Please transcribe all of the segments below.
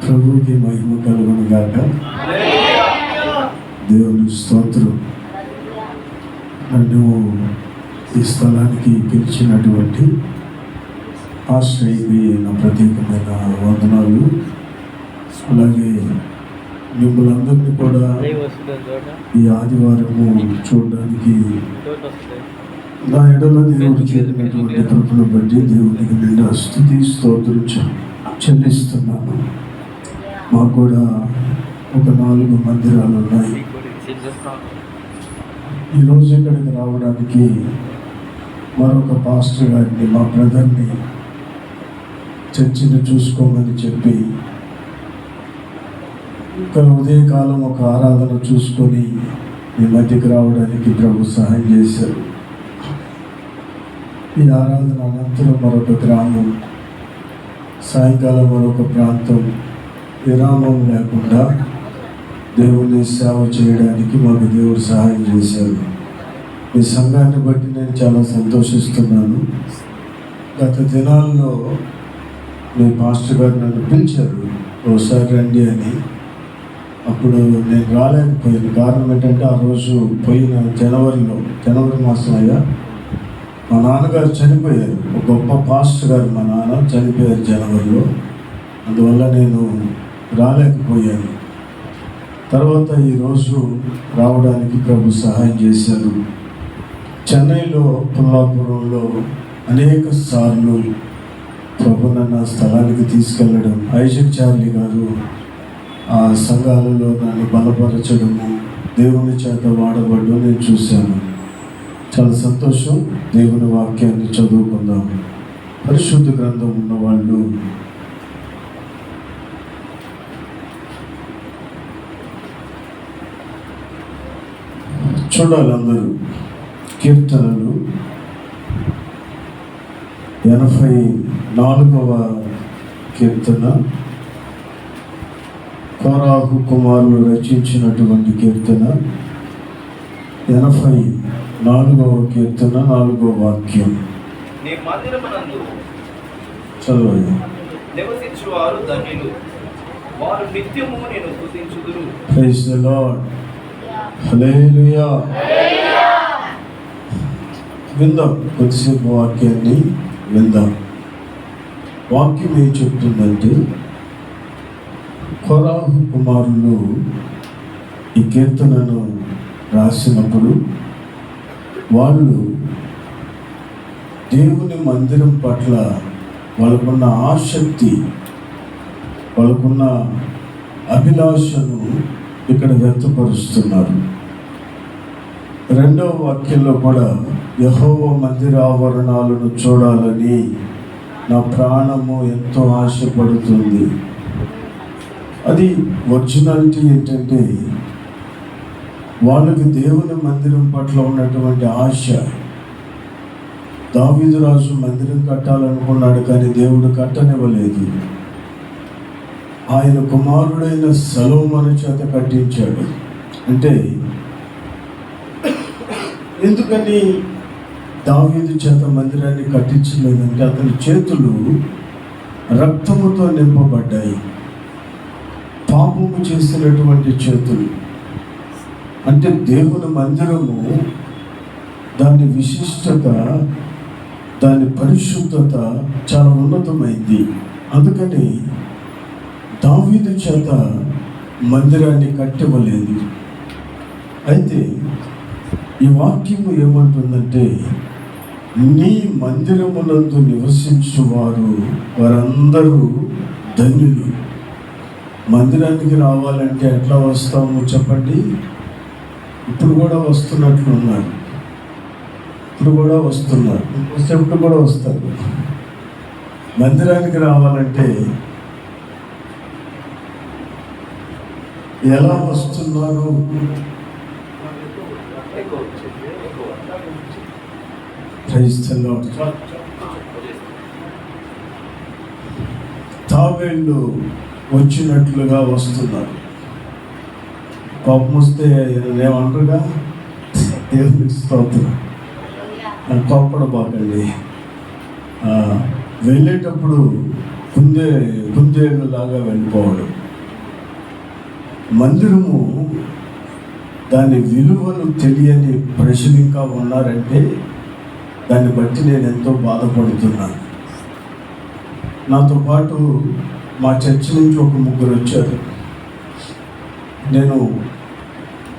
ప్రభువుకి మహిమ కలుగును గాక. దేవుని స్తోత్రం. నన్ను ఈ స్థలానికి పిలిచినటువంటి ఆశ్రయకి నా ప్రత్యేకమైన వందనాలు. అలాగే మిమ్మల్ని కూడా ఈ ఆదివారము చూడడానికి నా ఎడల దేవుడు చేసినటువంటి కృపను బట్టి దేవునికి నిండా స్తుతి స్తోత్రం చెల్లిస్తున్నాను. మాకు కూడా ఒక 4 మందిరాలు ఉన్నాయి. ఈరోజు ఇక్కడికి రావడానికి మరొక పాస్టర్ గారిని, మా బ్రదర్ని చర్చిని చూసుకోమని చెప్పి ఇక్కడ ఉదయకాలం ఒక ఆరాధన చూసుకొని మీ మధ్యకి రావడానికి ప్రభు సహాయం చేశారు. ఈ ఆరాధన అనంతరం మరొక గ్రామం, సాయంకాలం మరొక ప్రాంతం, విరామం లేకుండా దేవుని సేవ చేయడానికి మాకు దేవుడు సహాయం చేశారు. ఈ సంఘాన్ని బట్టి నేను చాలా సంతోషిస్తున్నాను. గత దినాల్లో మీ పాస్టర్ గారు నన్ను పిలిచారు, ఒకసారి రండి అని. అప్పుడు నేను రాలేకపోయాను. కారణం ఏంటంటే ఆ రోజు పోయిన జనవరి మాసం అయ్యా మా నాన్నగారు చనిపోయారు. ఒక గొప్ప పాస్టర్ గారు మా నాన్న చనిపోయారు జనవరిలో. అందువల్ల నేను రాలేకపోయాను. తర్వాత ఈరోజు రావడానికి ప్రభు సహాయం చేశారు. చెన్నైలో పుల్లాపురంలో అనేక సార్లు ప్రభు నన్ను ఆ స్థలానికి తీసుకెళ్ళడం, ఐజక్ చార్లీ గారు ఆ సంఘాలలో నన్ను బలపరచడము, దేవుని చేత వాడబడడం నేను చూశాను. చాలా సంతోషం. దేవుని వాక్యాన్ని చదువుకుందాం. పరిశుద్ధ గ్రంథం ఉన్నవాళ్ళు చూడాలి అందరూ. కీర్తనలు 84వ కీర్తన కోరాహు కుమారులు రచించినటువంటి కీర్తన. 84వ కీర్తన 4వ వాక్యం. నీ మందిరమునందు చదవండి. నివసించువారు ధన్యులు, వారు నిత్యము నిన్ను స్తుతించుదురు. Praise the Lord. హల్లెలూయా. విందాం, కొద్దిసేపు వాక్యాన్ని విందాం. వాక్యం ఏం చెప్తుందంటే, కోరాహు కుమారులు ఈ కీర్తనను రాసినప్పుడు వాళ్ళు దేవుని మందిరం పట్ల వాళ్ళకున్న ఆసక్తి, వాళ్ళకున్న అభిలాషను ఇక్కడ వ్యక్తపరుస్తున్నారు. 2వ వాక్యంలో కూడా యెహోవా మందిర ఆవరణాలను చూడాలని నా ప్రాణము ఎంతో ఆశపడుతుంది. అది ఒరిజినాలిటీ ఏంటంటే, వాళ్ళకి దేవుని మందిరం పట్ల ఉన్నటువంటి ఆశ. దావీదు రాజు మందిరం కట్టాలనుకున్నాడు, కానీ దేవుడు కట్టనివ్వలేదు. ఆయన కుమారుడైన సొలొమోను చేత కట్టించాడు. అంటే ఎందుకని దావీదు చేత మందిరాన్ని కట్టించలేదంటే, అతని చేతులు రక్తముతో నింపబడ్డాయి. పాపము చేసినటువంటి చేతులు. అంటే దేవుని మందిరము, దాని విశిష్టత, దాని పరిశుద్ధత చాలా ఉన్నతమైంది. అందుకని దావీదు చేత మందిరాన్ని కట్టివ్వలేదు. అయితే ఈ వాక్యము ఏమంటుందంటే, నీ మందిరమునందు నివసించువారు వారందరూ ధన్యులు. మందిరానికి రావాలంటే ఎట్లా వస్తాము చెప్పండి? ఇప్పుడు కూడా వస్తున్నారు. ఇప్పుడు కూడా వస్తారు. మందిరానికి రావాలంటే ఎలా వస్తున్నారు? తాబేళ్ళు వచ్చినట్లుగా వస్తున్నారు. కోపం వస్తే ఏమంటారుగా, దేవునికి స్తోత్రం, కోపడబాకండి. వెళ్ళేటప్పుడు కుందేలులాగా వెళ్ళిపోవడం. మందిరము దాని విలువను తెలియని ప్రజలు ఇంకా ఉన్నారంటే దాన్ని బట్టి నేను ఎంతో బాధపడుతున్నాను. నాతో పాటు మా చర్చి నుంచి ఒక ముగ్గురు వచ్చారు. నేను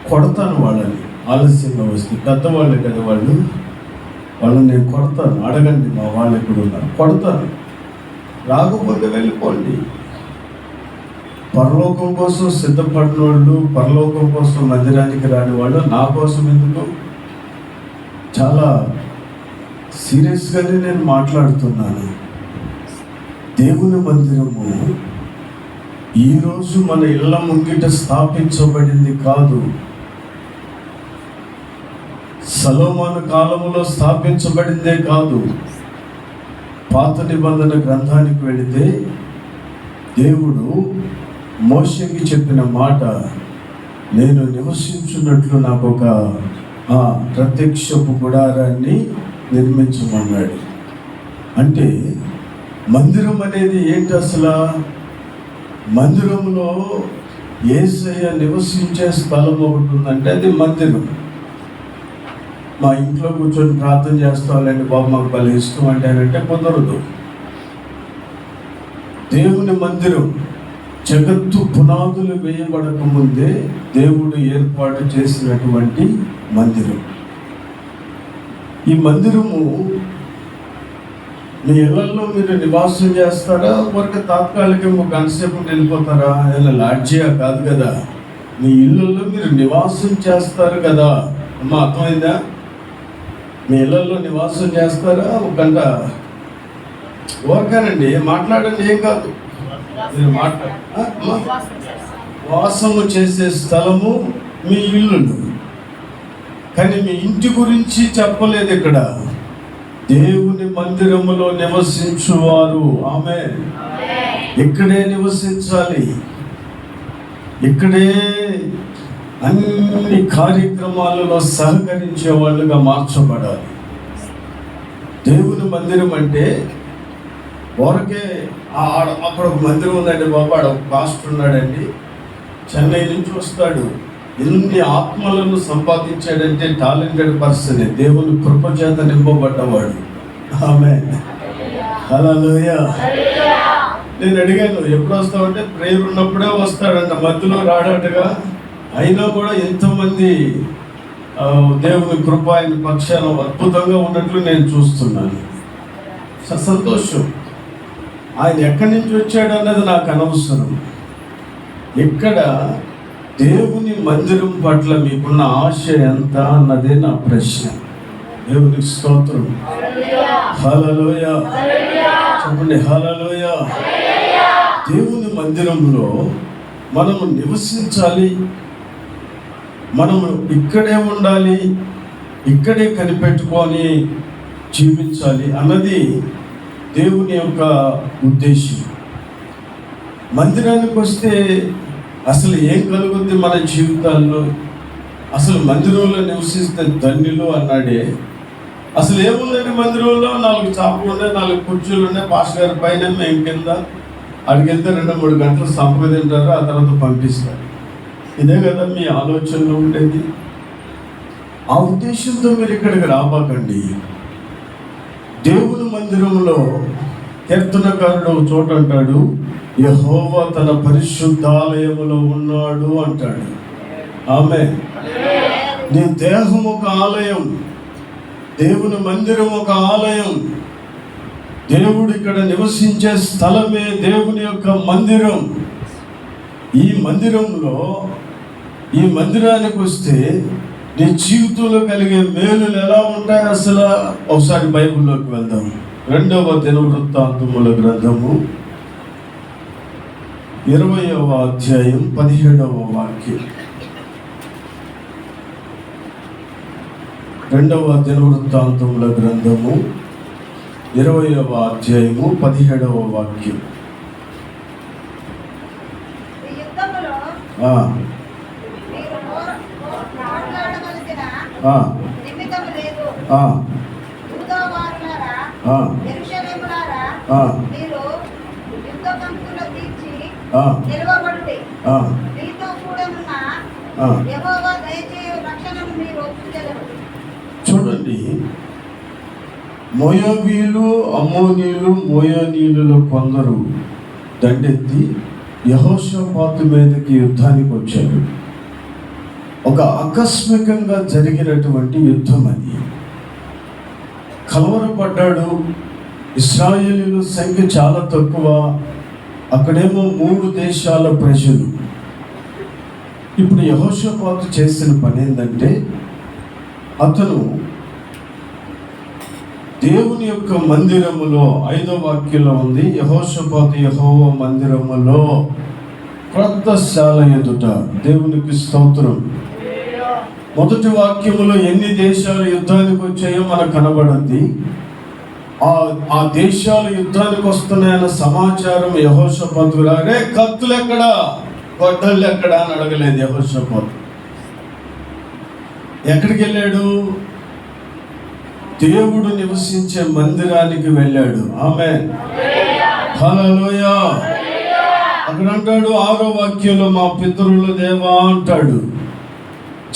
కొడతాను వాళ్ళని, ఆలస్యంగా వస్తే. పెద్దవాళ్ళు కదా వాళ్ళని నేను కొడతాను. అడగండి మా వాళ్ళు ఎక్కడున్నారు, కొడతాను. రాకపోతే వెళ్ళిపోండి. పరలోకం కోసం సిద్ధపడిన వాళ్ళు, పరలోకం కోసం మందిరానికి రాని వాళ్ళు నా కోసం ఎందుకు? చాలా సీరియస్గానే నేను మాట్లాడుతున్నాను. దేవుని మందిరము ఈరోజు మన ఇళ్ళ ముంగిట స్థాపించబడింది కాదు. సొలొమోను కాలములో స్థాపించబడిందే కాదు. పాత నిబంధన గ్రంథానికి వెళితే దేవుడు మోషేకి చెప్పిన మాట, నేను నివసించున్నట్లు నాకు ఒక ప్రత్యక్షపు గుడారాన్ని నిర్మించమన్నాడు. అంటే మందిరం అనేది ఏంటి అసలు? మందిరంలో యేసయ్య నివసించే స్థలం ఒకటి ఉందంటే అది మందిరం. మా ఇంట్లో కూర్చొని ప్రార్థన చేస్తావాలండి బాబు, మాకు భలే ఇష్టం అంటే కుదరదు. దేవుని మందిరం జగత్తు పునాదులు వేయబడక ముందే దేవుడు ఏర్పాటు చేసినటువంటి మందిరం. ఈ మందిరము మీ ఇళ్లలో మీరు నివాసం చేస్తారా, ఊరికి తాత్కాలికంగా ఒక గంటసేపు వెళ్ళిపోతారా? ఇలా లాడ్జియా కాదు కదా, మీ ఇళ్ళల్లో మీరు నివాసం చేస్తారు కదా. అమ్మ, అర్థమైందా? మీ ఇళ్ళల్లో నివాసం చేస్తారా? ఒక గంట ఓకేనండి, మాట్లాడండి, ఏం కాదు. మీరు వాసము చేసే స్థలము మీ ఇల్లు. కానీ మీ ఇంటి గురించి చెప్పలేదు ఇక్కడ. దేవుని మందిరములో నివసించువారు, ఆమె ఇక్కడే నివసించాలి. ఇక్కడే అన్ని కార్యక్రమాలలో సహకరించే వాళ్ళుగా మార్చబడాలి. దేవుని మందిరం అంటే ఊరికే అక్కడ ఒక మందిరం ఉందండి బాబు, ఆడ ఒక పాస్టర్ ఉన్నాడండి, చెన్నై నుంచి వస్తాడు, ఎన్ని ఆత్మలను సంపాదించాడంటే టాలెంటెడ్ పర్సన్, దేవుని కృప చేత నింపబడ్డవాడు. ఆమేన్, హల్లెలూయా. నేను అడిగాను, ఎప్పుడు వస్తావంటే ప్రేయర్ ఉన్నప్పుడే వస్తాడంట, మధ్యలో రాడటగా. అయినా కూడా ఎంతోమంది దేవుని కృప ఆయన పక్షాన అద్భుతంగా ఉన్నట్లు నేను చూస్తున్నాను. సంతోషం. ఆయన ఎక్కడి నుంచి వచ్చాడు అన్నది నాకు అనవసరం. ఇక్కడ దేవుని మందిరం పట్ల మీకున్న ఆశ ఎంత అన్నదే నా ప్రశ్న. దేవునికి స్తోత్రం, హల్లెలూయా. చెప్పండి, హల్లెలూయా. దేవుని మందిరంలో మనము నివసించాలి, మనము ఇక్కడే ఉండాలి, ఇక్కడే కనిపెట్టుకొని జీవించాలి అన్నది దేవుని యొక్క ఉద్దేశం. మందిరానికి వస్తే అసలు ఏం కలుగుద్ది మన జీవితాల్లో? అసలు మందిరంలో నివసిస్తే ధన్యులు అన్నాడే. అసలు ఏముందండి మందిరంలో? 4 చాపలు ఉన్నాయి, 4 కుర్చీలు ఉన్నాయి, పాస్టర్ గారి పైన, మేము కింద. అక్కడికి వెళ్తే 2-3 గంటలు సంపదింటారు, ఆ తర్వాత పంపిస్తారు. ఇదే కదా మీ ఆలోచనలో ఉండేది. ఆ ఉద్దేశంతో మీరు ఇక్కడికి రాబాకండి. దేవుని మందిరంలో కీర్తనకారుడు ఒక చోట అంటాడు, యెహోవా తన పరిశుద్ధాలయములో ఉన్నాడు అంటాడు. ఆమేన్. నీ దేహం ఒక ఆలయం, దేవుని మందిరం ఒక ఆలయం. దేవుడు ఇక్కడ నివసించే స్థలమే దేవుని యొక్క మందిరం. ఈ మందిరంలో, ఈ మందిరానికి వస్తే నీ జీవితంలో కలిగే మేలులు ఎలా ఉంటాయి అసలు? ఒకసారి బైబిల్లోకి వెళ్దాం. 2వ దినవృత్తాంతముల గ్రంథము 20వ అధ్యాయం 17వ వాక్యం. 2వ దినవృత్తాంతముల గ్రంథము 20వ అధ్యాయము 17వ వాక్యం. నిలవబడుడి. ఆ, మీతో కూడా ఉన్న ఆ. యెహోవా దయచేయు రక్షణను మీరు చూచెదరు. చూడండి, మోయాబీలు, అమ్మోనీయులు, మోయానీయులలో కొందరు దండెత్తి యెహోషాపాతు మీదకి యుద్ధానికి వచ్చారు. ఒక ఆకస్మికంగా జరిగినటువంటి యుద్ధం అది. కలవరపడ్డాడు. ఇశ్రాయేలీయుల సంఖ్య చాలా తక్కువ, అక్కడేమో 3 దేశాల ప్రజలు. ఇప్పుడు యెహోషాపాతు చేసిన పని ఏంటంటే, అతను దేవుని యొక్క మందిరములో 5వ వాక్యంలో ఉంది, యెహోషాపాతు యెహోవా మందిరములో క్రొత్త శాల ఎదుట. దేవునికి స్తోత్రం. మొదటి వాక్యములో ఎన్ని దేశాలు యుద్ధానికి వచ్చాయో మనకు కనబడింది. ఆ దేశాలు యుద్ధానికి వస్తున్నాయన్న సమాచారం యెహోషాపాతు రారే, కత్తులు ఎక్కడా, గొడ్డళ్ళు ఎక్కడా అని అడగలేదు యెహోషాపాతు. ఎక్కడికి వెళ్ళాడు? దేవుడు నివసించే మందిరానికి వెళ్ళాడు. ఆమేన్, హల్లెలూయా. అక్కడ అంటాడు 6వ వాక్యంలో, మా పితరుల దేవా అంటాడు.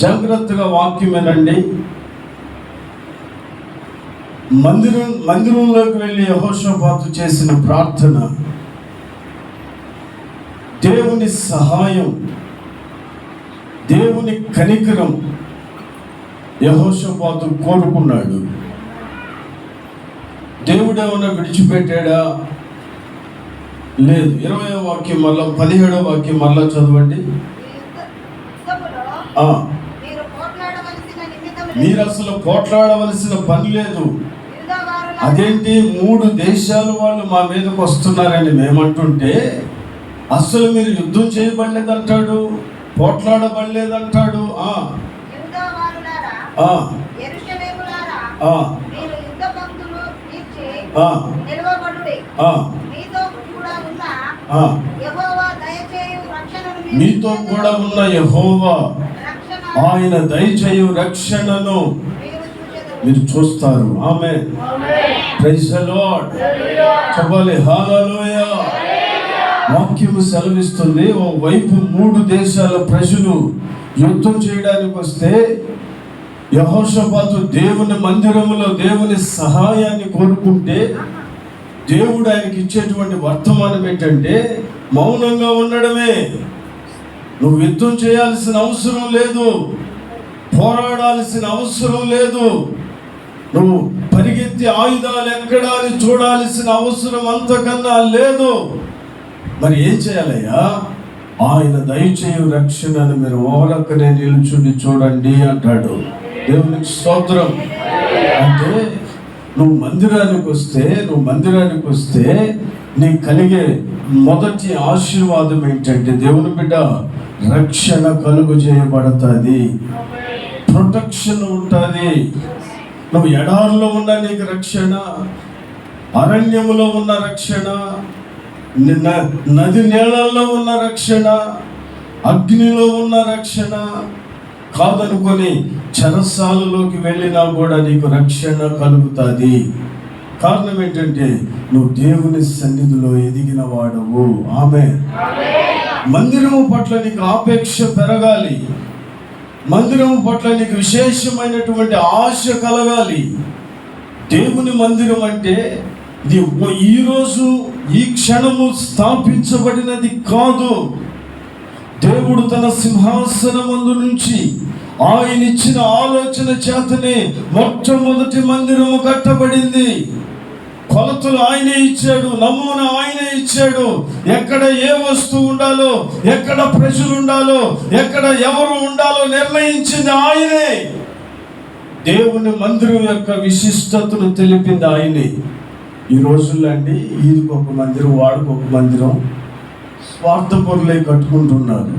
జాగ్రత్తగా వాక్యం వినండి. మందిరంలోకి వెళ్ళి యెహోషాపాతు చేసిన ప్రార్థన, దేవుని సహాయం, దేవుని కనికరం యెహోషాపాతు కోరుకున్నాడు. దేవుడు ఏమన్నా విడిచిపెట్టాడా? లేదు. 20వ వాక్యం మళ్ళా, 17వ వాక్యం మళ్ళా చదవండి. మీరు అసలు పోట్లాడవలసిన పని లేదు. అదేంటి, 3 దేశాల వాళ్ళు మా మీదకి వస్తున్నారని మేమంటుంటే అసలు మీరు యుద్ధం చేయబడలేదంటాడు, పోట్లాడబడలేదంటాడు. మీతో కూడా ఉన్న యెహోవా ఆయన దయచేయు రక్షణను మీరు చూస్తారు. ఆమేన్, ప్రైజ్ ది లార్డ్. చెప్పాలి హల్లెలూయా. వాక్యము సెలవిస్తుంది, ఓ వైపు 3 దేశాల ప్రజలు యుద్ధం చేయడానికి వస్తే యెహోషాపాతు దేవుని మందిరములో దేవుని సహాయాన్ని కోరుకుంటే దేవుడు ఆయనకి ఇచ్చేటువంటి వర్తమానం ఏంటంటే మౌనంగా ఉండడమే. నువ్వు యుద్ధం చేయాల్సిన అవసరం లేదు, పోరాడాల్సిన అవసరం లేదు, నువ్వు పరిగెత్తి ఆయుధాలు ఎక్కడా అని చూడాల్సిన అవసరం అంతకన్నా లేదు. మరి ఏం చేయాలయ్యా? ఆయన దయచేయు రక్షణను మీరు ఓరకనే నిలుచుండి చూడండి అంటాడు. దేవునికి స్తోత్రం. అంటే నువ్వు మందిరానికి వస్తే నీకు కలిగే మొదటి ఆశీర్వాదం ఏంటంటే, దేవుని బిడ్డ రక్షణ కలుగు చేయబడుతుంది, ప్రొటెక్షన్ ఉంటుంది. నువ్వు ఎడారిలో ఉన్న నీకు రక్షణ, అరణ్యములో ఉన్న రక్షణ, నది నీళ్ళల్లో ఉన్న రక్షణ, అగ్నిలో ఉన్న రక్షణ, కాదనుకొని చెరసాలలోకి వెళ్ళినా కూడా నీకు రక్షణ కలుగుతుంది. కారణం ఏంటంటే నువ్వు దేవుని సన్నిధిలో ఎదిగిన వాడవు. ఆమేన్. మందిరము పట్ల నీకు ఆపేక్ష పెరగాలి, మందిరము పట్ల నీకు విశేషమైనటువంటి ఆశ కలగాలి. దేవుని మందిరం అంటే ఇది ఈరోజు ఈ క్షణము స్థాపించబడినది కాదు. దేవుడు తన సింహాసనమందు నుంచి ఆయన ఇచ్చిన ఆలోచన చేతనే మొట్టమొదటి మందిరము కట్టబడింది. కొలతలు ఆయనే ఇచ్చాడు, నమూనా ఆయనే ఇచ్చాడు. ఎక్కడ ఏ వస్తువు ఉండాలో, ఎక్కడ ప్రజలు ఉండాలో, ఎక్కడ ఎవరు ఉండాలో నిర్ణయించింది ఆయనే. దేవుని మందిరం యొక్క విశిష్టతను తెలిపింది ఆయనే. ఈ రోజుల్లో అండి, ఈదికి ఒక మందిరం, వాడికి ఒక మందిరం, స్వార్థపరులే కట్టుకుంటున్నారు.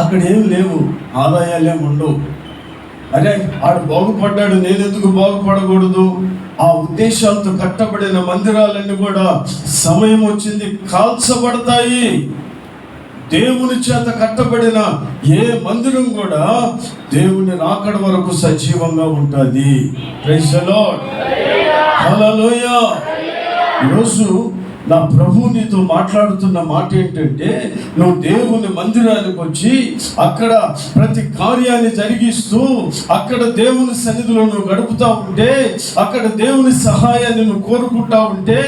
అక్కడ ఏం లేవు, ఆదాయాలేం ఉండవు. అరే ఆడు బాగుపడ్డాడు, నేను ఎందుకు బాగుపడకూడదు? ఆ ఉద్దేశాలతో కట్టబడిన మందిరాలన్నీ కూడా సమయం వచ్చింది కాల్చబడతాయి. దేవుని చేత కట్టబడిన ఏ మందిరం కూడా దేవుని రాకడ వరకు సజీవంగా ఉంటుంది. ప్రైజ్ ది లార్డ్, హల్లెలూయా. ఈరోజు నా ప్రభు నీతో మాట్లాడుతున్న మాట ఏంటంటే, నువ్వు దేవుని మందిరానికి వచ్చి అక్కడ ప్రతి కార్యాన్ని జరిగిస్తూ అక్కడ దేవుని సన్నిధిలో నువ్వు గడుపుతా ఉంటే, అక్కడ దేవుని సహాయాన్ని నువ్వు కోరుకుంటా ఉంటే,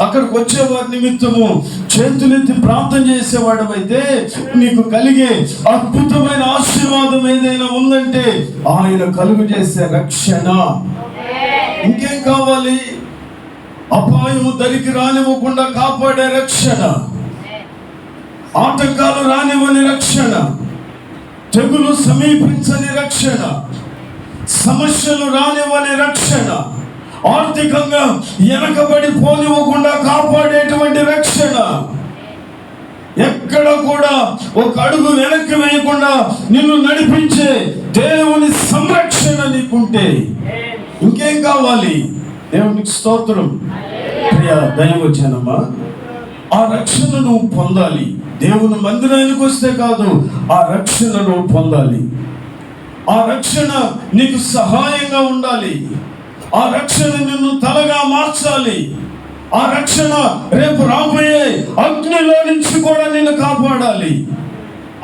అక్కడికి వచ్చేవారి నిమిత్తము చేతులెత్తి ప్రార్థన చేసేవాడమైతే నీకు కలిగే అద్భుతమైన ఆశీర్వాదం ఏదైనా ఉందంటే ఆయన కలుగు చేసే రక్షణ. ఇంకేం కావాలి? అపాయము దరికి రానివ్వకుండా కాపాడే రక్షణ, ఆటంకాలు రానివ్వని రక్షణ, తెగులు సమీపించని రక్షణ, సమస్యలు రానివ్వని రక్షణ, ఆర్థికంగా వెనకబడి పోనివ్వకుండా కాపాడేటువంటి రక్షణ, ఎక్కడ కూడా ఒక అడుగు వెనక్కి వేయకుండా నిన్ను నడిపించే దేవుని సంరక్షణ నీకుంటే ఇంకేం కావాలి? దేవునికి స్తోత్రం. ప్రియ దైవజనమా, ఆ రక్షణ నువ్వు పొందాలి. దేవుని మందిరానికి వస్తే కాదు, ఆ రక్షణ నువ్వు పొందాలి. ఆ రక్షణ నీకు సహాయంగా ఉండాలి. ఆ రక్షణ నిన్ను తలగా మార్చాలి. ఆ రక్షణ రేపు రాబోయే అగ్నిలో నుంచి కూడా నిన్ను కాపాడాలి.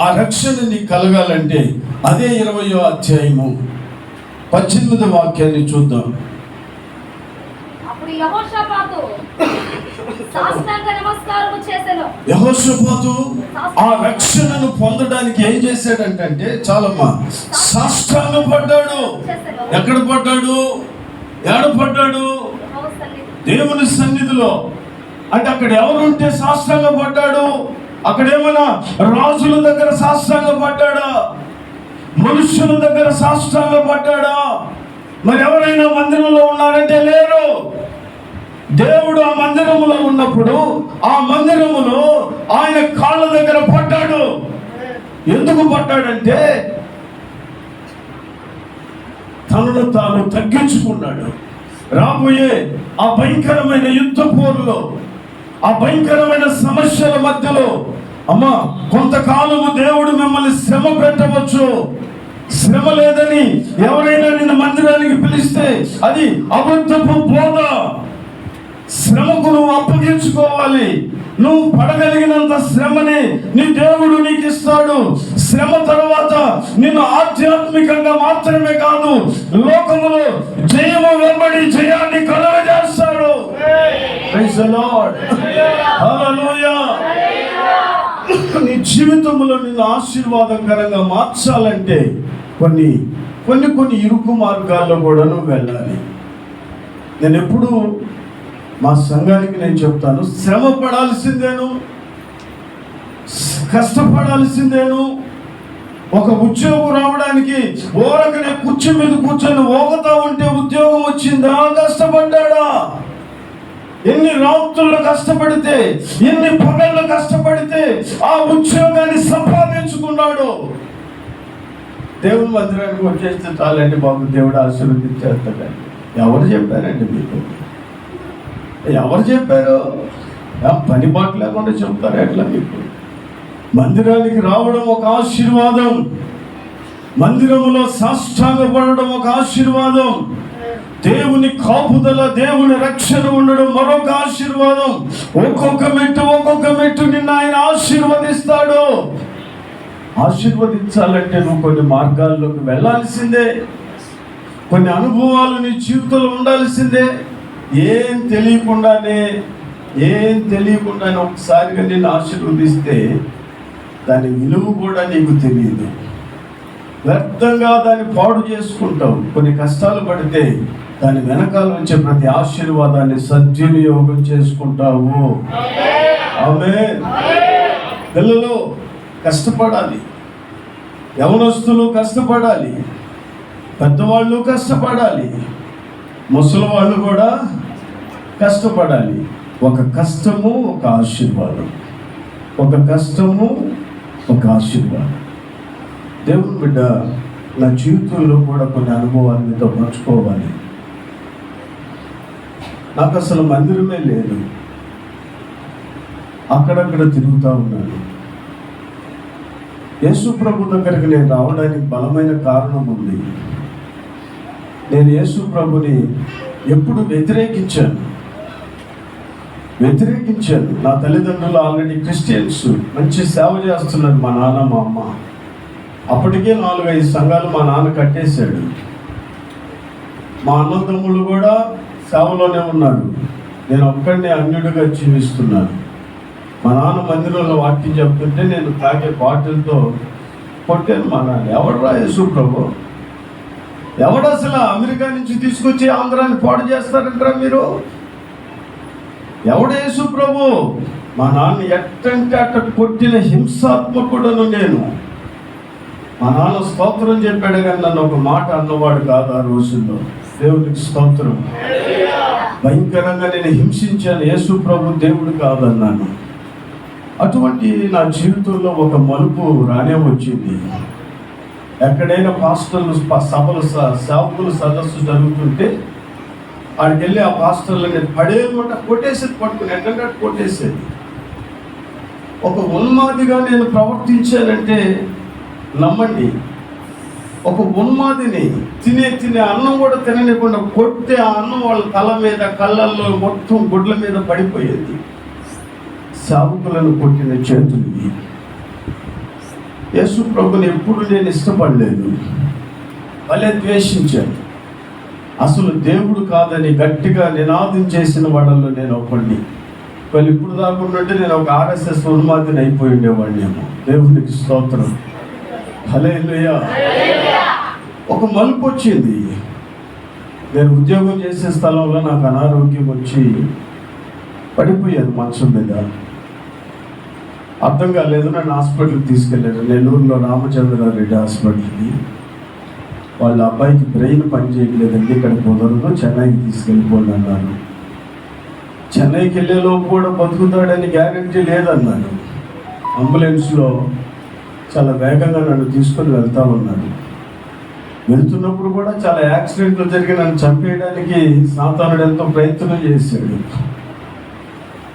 ఆ రక్షణ నీకు కలగాలంటే అదే 20వ అధ్యాయము 18వ వాక్యాన్ని చూద్దాం. యెహోషాపాతు ఆ రక్షణను పొందడానికి ఏం చేశాడంటే, చాలమ్మా, సాష్టాంగ పడ్డాడు. ఎక్కడ పడ్డాడు? ఏడ పడ్డాడు? దేవుని సన్నిధిలో. అంటే అక్కడ ఎవరుంటే సాష్టాంగ పడ్డాడు? అక్కడ ఏమైనా రాజుల దగ్గర సాష్టాంగ పడ్డాడా? మనుషుల దగ్గర సాష్టాంగ పడ్డాడా? మరి ఎవరైనా మందిరంలో ఉన్నారంటే లేరు. దేవుడు ఆ మందిరములో ఉన్నప్పుడు ఆ మందిరములో ఆయన కాళ్ళ దగ్గర పడ్డాడు. ఎందుకు పడ్డాడంటే తనను తాను తగ్గించుకున్నాడు. రాబోయే ఆ భయంకరమైన యుద్ధ పోరులో, ఆ భయంకరమైన సమస్యల మధ్యలో, అమ్మా, కొంతకాలము దేవుడు మిమ్మల్ని శ్రమ పెట్టవచ్చు. శ్రమ లేదని ఎవరైనా నిన్ను మందిరానికి పిలిస్తే అది అబద్ధపు బోధ. శ్రమకు నువ్వు అప్పగించుకోవాలి. నువ్వు పడగలిగినంత శ్రమని నీ దేవుడు నీకు ఇస్తాడు. శ్రమ తర్వాత నిన్ను ఆధ్యాత్మికంగా మాత్రమే కాదు, లోకములో జయము వెంబడి జయాన్ని కలుగజేస్తాడు. Praise the Lord. హల్లెలూయా. నీ జీవితంలో నిన్ను ఆశీర్వాదకరంగా మార్చాలంటే కొన్ని ఇరుకు మార్గాల్లో కూడా నువ్వు వెళ్ళాలి. నేను ఎప్పుడు మా సంఘానికి నేను చెప్తాను, శ్రమ పడాల్సిందేను, కష్టపడాల్సిందేను. ఒక ఉద్యోగం రావడానికి ఓరకనే కుర్చీ మీద కూర్చొని ఓగుతా ఉంటే ఉద్యోగం వచ్చిందా? కష్టపడ్డాడా? ఎన్ని రాత్రులు కష్టపడితే, ఎన్ని పగళ్ళు కష్టపడితే ఆ ఉద్యోగాన్ని సంపాదించుకున్నాడు. దేవుని మందిరానికి వచ్చేస్తే చాలండి బాబు, దేవుడు ఆశీర్వదించేస్తాడు. ఎవరు చెప్పారండి మీకు? ఎవరు చెప్పారు? పని పాట లేకుండా చెప్తారు ఎట్లా? మీకు మందిరానికి రావడం ఒక ఆశీర్వాదం, మందిరములో సాష్టాంగపడడం ఒక ఆశీర్వాదం, దేవుని కాపుదల, దేవుని రక్షణ ఉండడం మరొక ఆశీర్వాదం. ఒక్కొక్క మెట్టు నిన్ను ఆయన ఆశీర్వదిస్తాడు. ఆశీర్వదించాలంటే నువ్వు కొన్ని మార్గాల్లోకి వెళ్ళాల్సిందే, కొన్ని అనుభవాలు నీ జీవితంలో ఉండాల్సిందే. ఏం తెలియకుండానే ఒకసారిగా నిన్ను ఆశీర్వదిస్తే దాని విలువ కూడా నీకు తెలియదు. వ్యర్థంగా దాన్ని పాడు చేసుకుంటావు. కొన్ని కష్టాలు పడితే దాని వెనకాల వచ్చే ప్రతి ఆశీర్వాదాన్ని సద్వినియోగం చేసుకుంటావు. ఆమేన్. పిల్లలు కష్టపడాలి, యవనస్తులు కష్టపడాలి, పెద్దవాళ్ళు కష్టపడాలి, ముసలి వాళ్ళు కూడా కష్టపడాలి. ఒక కష్టము ఒక ఆశీర్వాదం, ఒక కష్టము ఒక ఆశీర్వాదం. దేవుని బిడ్డ, నా జీవితంలో కూడా కొన్ని అనుభవాలు మీతో పంచుకోవాలి. నాకు అసలు మందిరమే లేదు, అక్కడక్కడ తిరుగుతూ ఉన్నాను. యేసు ప్రభు దగ్గరికి నేను రావడానికి బలమైన కారణం ఉంది. నేను యేసు ప్రభుని ఎప్పుడు వ్యతిరేకించాను. వ్యతిరేకించాను. నా తల్లిదండ్రులు ఆల్రెడీ క్రిస్టియన్స్, మంచి సేవ చేస్తున్నారు మా నాన్న మా అమ్మ. అప్పటికే 4-5 సంఘాలు మా నాన్న కట్టేశాడు. మా అన్నదమ్ములు కూడా సేవలోనే ఉన్నారు. నేను ఒక్కడిని అన్యుడిగా జీవిస్తున్నాను. మా నాన్న మందిరంలో వాక్యం చెప్తుంటే నేను తాగే బాటిల్తో కొట్టాను మా నాన్న. ఎవడరా యేసు ప్రభు? ఎవడు అసలు అమెరికా నుంచి తీసుకొచ్చి ఆంధ్రాన్ని పాడు చేస్తారంటారా మీరు? ఎవడు యేసు ప్రభు? మా నాన్న ఎట్టంటే అట్ట కొట్టిన హింసాత్మకుడను నేను. మా నాన్న స్తోత్రం చెప్పాడు కానీ నన్ను ఒక మాట అన్నవాడు కాదు ఆ రోజుల్లో. దేవునికి స్తోత్రం. భయంకరంగా నేను హింసించాను. యేసు ప్రభు దేవుడు కాదన్నాను. అటువంటి నా జీవితంలో ఒక మలుపు రానే వచ్చింది. ఎక్కడైనా పాస్టర్లు సభలు సేవకులు సదస్సు జరుగుతుంటే ఆడికి వెళ్ళి ఆ పాస్టర్లని పడేయమాట కొట్టేసేది, పట్టుకుని ఎక్కడ కొట్టేసేది. ఒక ఉన్మాదిగా నేను ప్రవర్తించానంటే నమ్మండి. ఒక ఉన్మాదిని తినే అన్నం కూడా తినలేకుండా కొట్టే ఆ అన్నం వాళ్ళ తల మీద, కళ్ళల్లో, మొత్తం గుడ్ల మీద పడిపోయేది. సేవకులను కొట్టిన చేతులు. యేసు ప్రభుని ఎప్పుడు నేను ఇష్టపడలేదు, భలే ద్వేషించాను. అసలు దేవుడు కాదని గట్టిగా నినాదం చేసిన వాళ్ళల్లో నేను ఒకడిని. వాళ్ళు ఇప్పుడు దాకుంటే నేను ఒక RSS ఉన్మాదిని అయిపోయి ఉండేవాడినేమో. దేవునికి స్తోత్రం. హల్లెలూయా. ఒక మలుపు వచ్చింది. నేను ఉద్యోగం చేసే స్థలంలో నాకు అనారోగ్యం వచ్చి పడిపోయాను మంచం మీద. అర్థం కాలేదు. నన్ను హాస్పిటల్కి తీసుకెళ్ళారు. నెల్లూరులో రామచంద్రారెడ్డి హాస్పిటల్కి. వాళ్ళ అబ్బాయికి బ్రెయిన్ పని చేయట్లేదండి, ఇక్కడ కుదరదు, చెన్నైకి తీసుకెళ్ళిపోండి అన్నారు. చెన్నైకి వెళ్ళేలోపు కూడా బతుకుతాడని గ్యారెంటీ లేదన్నాడు. అంబులెన్స్లో చాలా వేగంగా నన్ను తీసుకొని వెళ్తా ఉన్నారు. వెళ్తున్నప్పుడు కూడా చాలా యాక్సిడెంట్లు జరిగి నన్ను చంపేయడానికి సాతానుడు ఎంతో ప్రయత్నం చేశాడు.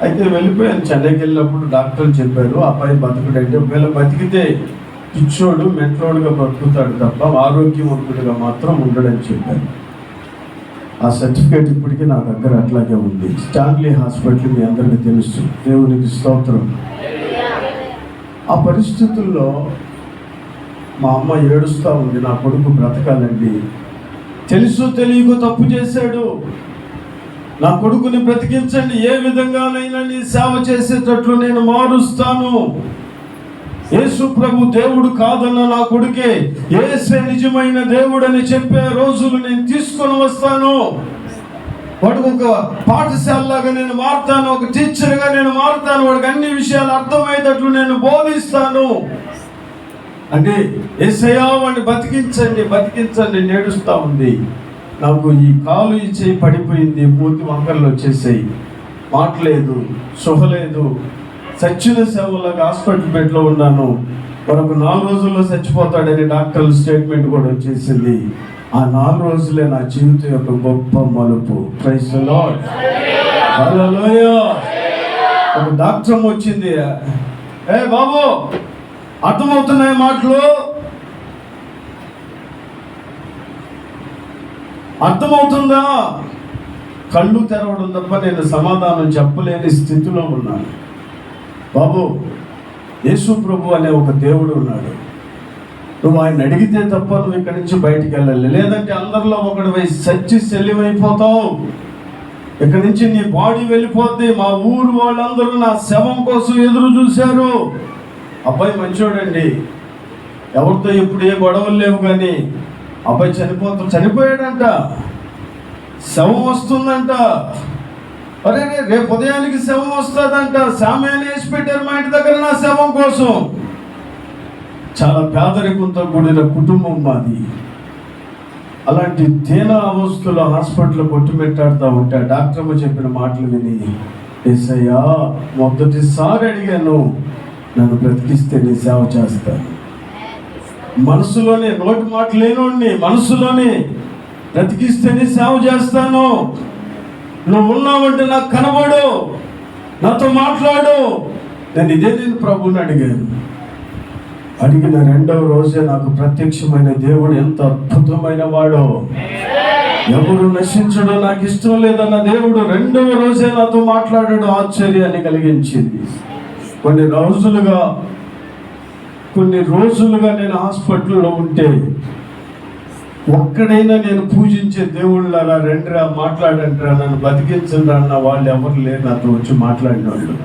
అయితే వెళ్ళిపోయాను. చెన్నైకి వెళ్ళినప్పుడు డాక్టర్లు చెప్పారు అబ్బాయి బతుకుడంటే, ఒకవేళ బతికితే పిచ్చోడు మెంట్లోడుగా బతుకుతాడు తప్ప ఆరోగ్యవంతుడిగా మాత్రం ఉండడని చెప్పారు. ఆ సర్టిఫికేట్ ఇప్పటికీ నా దగ్గర అట్లాగే ఉంది. స్టాన్లీ హాస్పిటల్ మీ అందరికీ తెలుసు. దేవునికి స్తోత్రం. ఆ పరిస్థితుల్లో మా అమ్మ ఏడుస్తూ ఉంది, నా కొడుకు బ్రతకాలండి. తెలుసు తెలియక తప్పు చేశాడు, నా కొడుకుని బ్రతికించండి, ఏ విధంగానైనా నీ సేవ చేసేటట్లు నేను మారుస్తాను. యేసు ప్రభు దేవుడు కాదన్న నా కొడుకే యేసే నిజమైన దేవుడని చెప్పే రోజులు నేను తీసుకొని వస్తాను. వాడికి ఒక పాఠశాలలాగా నేను మారుతాను, ఒక టీచర్గా నేను మారుతాను, వాడికి అన్ని విషయాలు అర్థమయ్యేటట్లు నేను బోధిస్తాను అంటే యేసయ్యా వాడిని బతికించండి బతికించండి నేడుస్తూ ఉంది. నాకు ఈ కాలు ఈ చేయి పడిపోయింది, మూతి వంకర్లు వచ్చేసాయి, మాట్లేదు, సుఖలేదు, చచ్చిన సేవలాగా హాస్పిటల్ బెడ్లో ఉన్నాను. మరొక 4 రోజుల్లో చచ్చిపోతాడని డాక్టర్ల స్టేట్మెంట్ కూడా వచ్చేసింది. ఆ 4 రోజులే నా జీవితం యొక్క గొప్ప మలుపు. Praise the Lord. హల్లెలూయా. ఒక డాక్టర్ వచ్చింది, ఏ బాబు అర్థమవుతున్నాయి మాటలు, అర్థమవుతుందా? కళ్ళు తెరవడం తప్ప నేను సమాధానం చెప్పలేని స్థితిలో ఉన్నాను. బాబు, యేసు ప్రభు అనే ఒక దేవుడు ఉన్నాడు. నువ్వు ఆయన అడిగితే తప్ప నువ్వు ఇక్కడి నుంచి బయటికి వెళ్ళాలి, లేదంటే అందరిలో ఒకటి సచ్చి శల్యమైపోతావు. ఇక్కడి నుంచి నీ బాడీ వెళ్ళిపోద్ది. మా ఊరు వాళ్ళందరూ నా శవం కోసం ఎదురు చూశారు. అబ్బాయి మంచోడండి, ఎవరితో ఇప్పుడు ఏ గొడవలు లేవు, కానీ అబ్బాయి చనిపోయాడంట, శవం వస్తుందంట. అరే రేపు ఉదయానికి శవం వస్తుందంట. సామ్యాన్ని వేసి పెట్టారు మా ఇంటి దగ్గర నా శవం కోసం. చాలా పేదరికంతో కూడిన కుటుంబం మాది. అలాంటి దీన అవస్థలో హాస్పిటల్లో కొట్టుమెట్టాడుతూ ఉంటే డాక్టర్ చెప్పిన మాటలు విని, యేసయ్యా మొదటిసారి అడిగాను, నన్ను బ్రతికిస్తే నీ సేవ చేస్తాను. మనసులోనే, నోటి మాట లేనోడిని మనసులోనే, బ్రతికిస్తే నీ సేవ చేస్తాను, నువ్వు ఉన్నావంటే నాకు కనబడు, నాతో మాట్లాడు. నేను ప్రభుని అడిగాను. అడిగిన 2వ రోజే నాకు ప్రత్యక్షమైన దేవుడు ఎంత అద్భుతమైన వాడో, ఎవరు నశించడం నాకు ఇష్టం లేదన్న దేవుడు రెండవ రోజే నాతో మాట్లాడాడు. ఆశ్చర్యాన్ని కలిగించింది. కొన్ని రోజులుగా నేను హాస్పిటల్లో ఉంటే ఒక్కడైనా నేను పూజించే దేవుళ్ళలా రెండురా మాట్లాడంటారా, నన్ను బతికించండి అన్న వాళ్ళు ఎవరు లేరు నాతో వచ్చి మాట్లాడిన వాళ్ళు.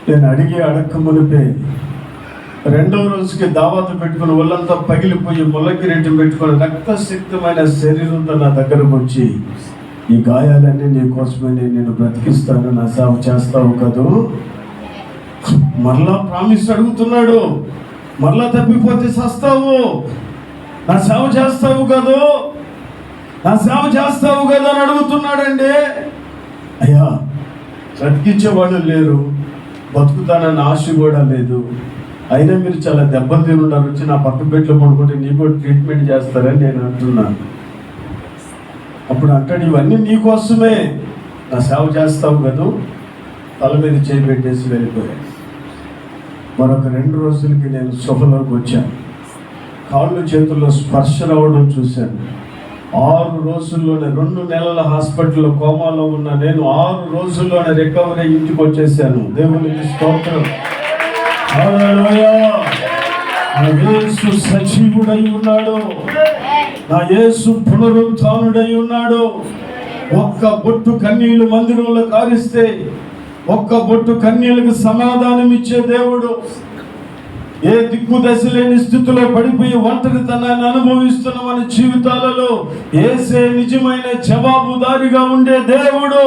నేను అడక్క మునిపే రెండవ రోజుకి దావత పెట్టుకుని ఒళ్ళంతా పగిలిపోయి ముల్లకిరీటం పెట్టుకుని రక్తశక్తమైన శరీరంతో నా దగ్గరకు వచ్చి, ఈ గాయాలన్నీ నీ కోసమే నేను బ్రతికిస్తాను, నా సేవ చేస్తావు కదూ. మరలా ప్రామిస్ అడుగుతున్నాడు. మరలా తప్పిపోతే సస్తావు, నా సేవ చేస్తావు కదూ, నా సేవ చేస్తావు కదా అని అడుగుతున్నాడండి. అయ్యా, బ్రతికించేవాళ్ళు లేరు, బతుకుతానన్న ఆశ కూడా లేదు, అయినా మీరు చాలా దెబ్బలు తినున్నారు, వచ్చి నా పక్క బెడ్లో పడుకుంటే నీకు ట్రీట్మెంట్ చేస్తారని నేను అంటున్నాను. అప్పుడు అంటాడు, ఇవన్నీ నీకోసమే, నా సేవ చేస్తావు కదా. తల మీద చేయి పెట్టేసి వెళ్ళిపోయాను. మరొక 2 రోజులకి నేను సభలోకి వచ్చాను. కాళ్ళు చేతుల్లో స్పర్శ రావడం చూశాను. 6 రోజుల్లోనే 2 నెలల హాస్పిటల్లో కోమాలో ఉన్న నేను 6 రోజుల్లోనే రికవరీ ఇంటికి వచ్చేసాను. దేవునికి స్తోత్రం. హల్లెలూయా. నా యేసు సజీవుడై ఉన్నాడు, నా యేసు పునరుత్థానుడై ఉన్నాడు. ఒక్క బొట్టు కన్నీళ్లు మందిరంలో కారిస్తే ఒక్క బొట్టు కన్నీళ్లకు సమాధానం ఇచ్చే దేవుడు. ఏ దిక్కు దశ లేని స్థితిలో పడిపోయి ఒంటరితనాన్ని అనుభవిస్తున్న మన జీవితాలలో యేసే నిజమైన జవాబుదారిగా ఉండే దేవుడు.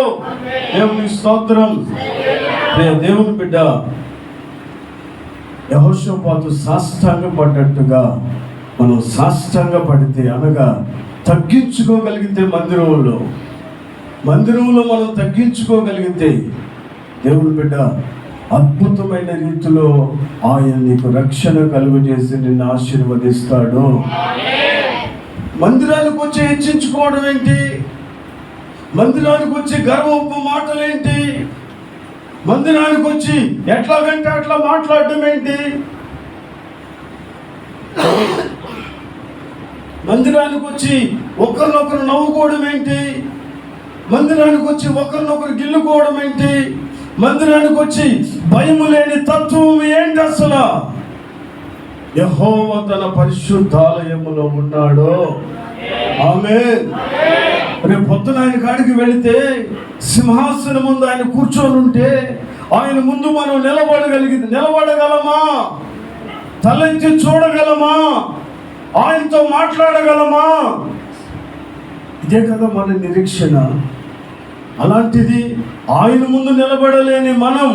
దేవుని స్తోత్రం. దేవుని బిడ్డ, యెహోషాపాతు సాష్టాంగ పడ్డట్టుగా మనం సాష్టాంగ పడితే, అనగా తగ్గించుకోగలిగితే, మందిరంలో మనం తగ్గించుకోగలిగితే, దేవుని బిడ్డ అద్భుతమైన రీతిలో ఆయన నీకు రక్షణ కలుగజేసి నిన్ను ఆశీర్వదిస్తాడు. మందిరానికి వచ్చి హెచ్చించుకోవడం ఏంటి? మందిరానికి వచ్చి గర్వపు మాటలేంటి? మందిరానికి వచ్చి ఎట్లాగంటే అట్లా మాట్లాడడం ఏంటి? మందిరానికి వచ్చి ఒకరినొకరు నవ్వుకోవడం ఏంటి? మందిరానికి వచ్చి ఒకరినొకరు గిల్లుకోవడం ఏంటి? మందిరానికి వచ్చి భయము లేని తత్వం ఏంటి అసలు? యెహోవా తన పరిశుద్ధాలయములో ఉన్నాడు. ఆమేన్. రేపు పొద్దున ఆయన కాడికి వెళితే సింహాసనం ముందు ఆయన కూర్చొని ఉంటే ఆయన ముందు మనం నిలబడగలమా? తలెత్తి చూడగలమా? ఆయనతో మాట్లాడగలమా? ఇదే కదా మన నిరీక్షణ. అలాంటిది ఆయన ముందు నిలబడలేని మనం,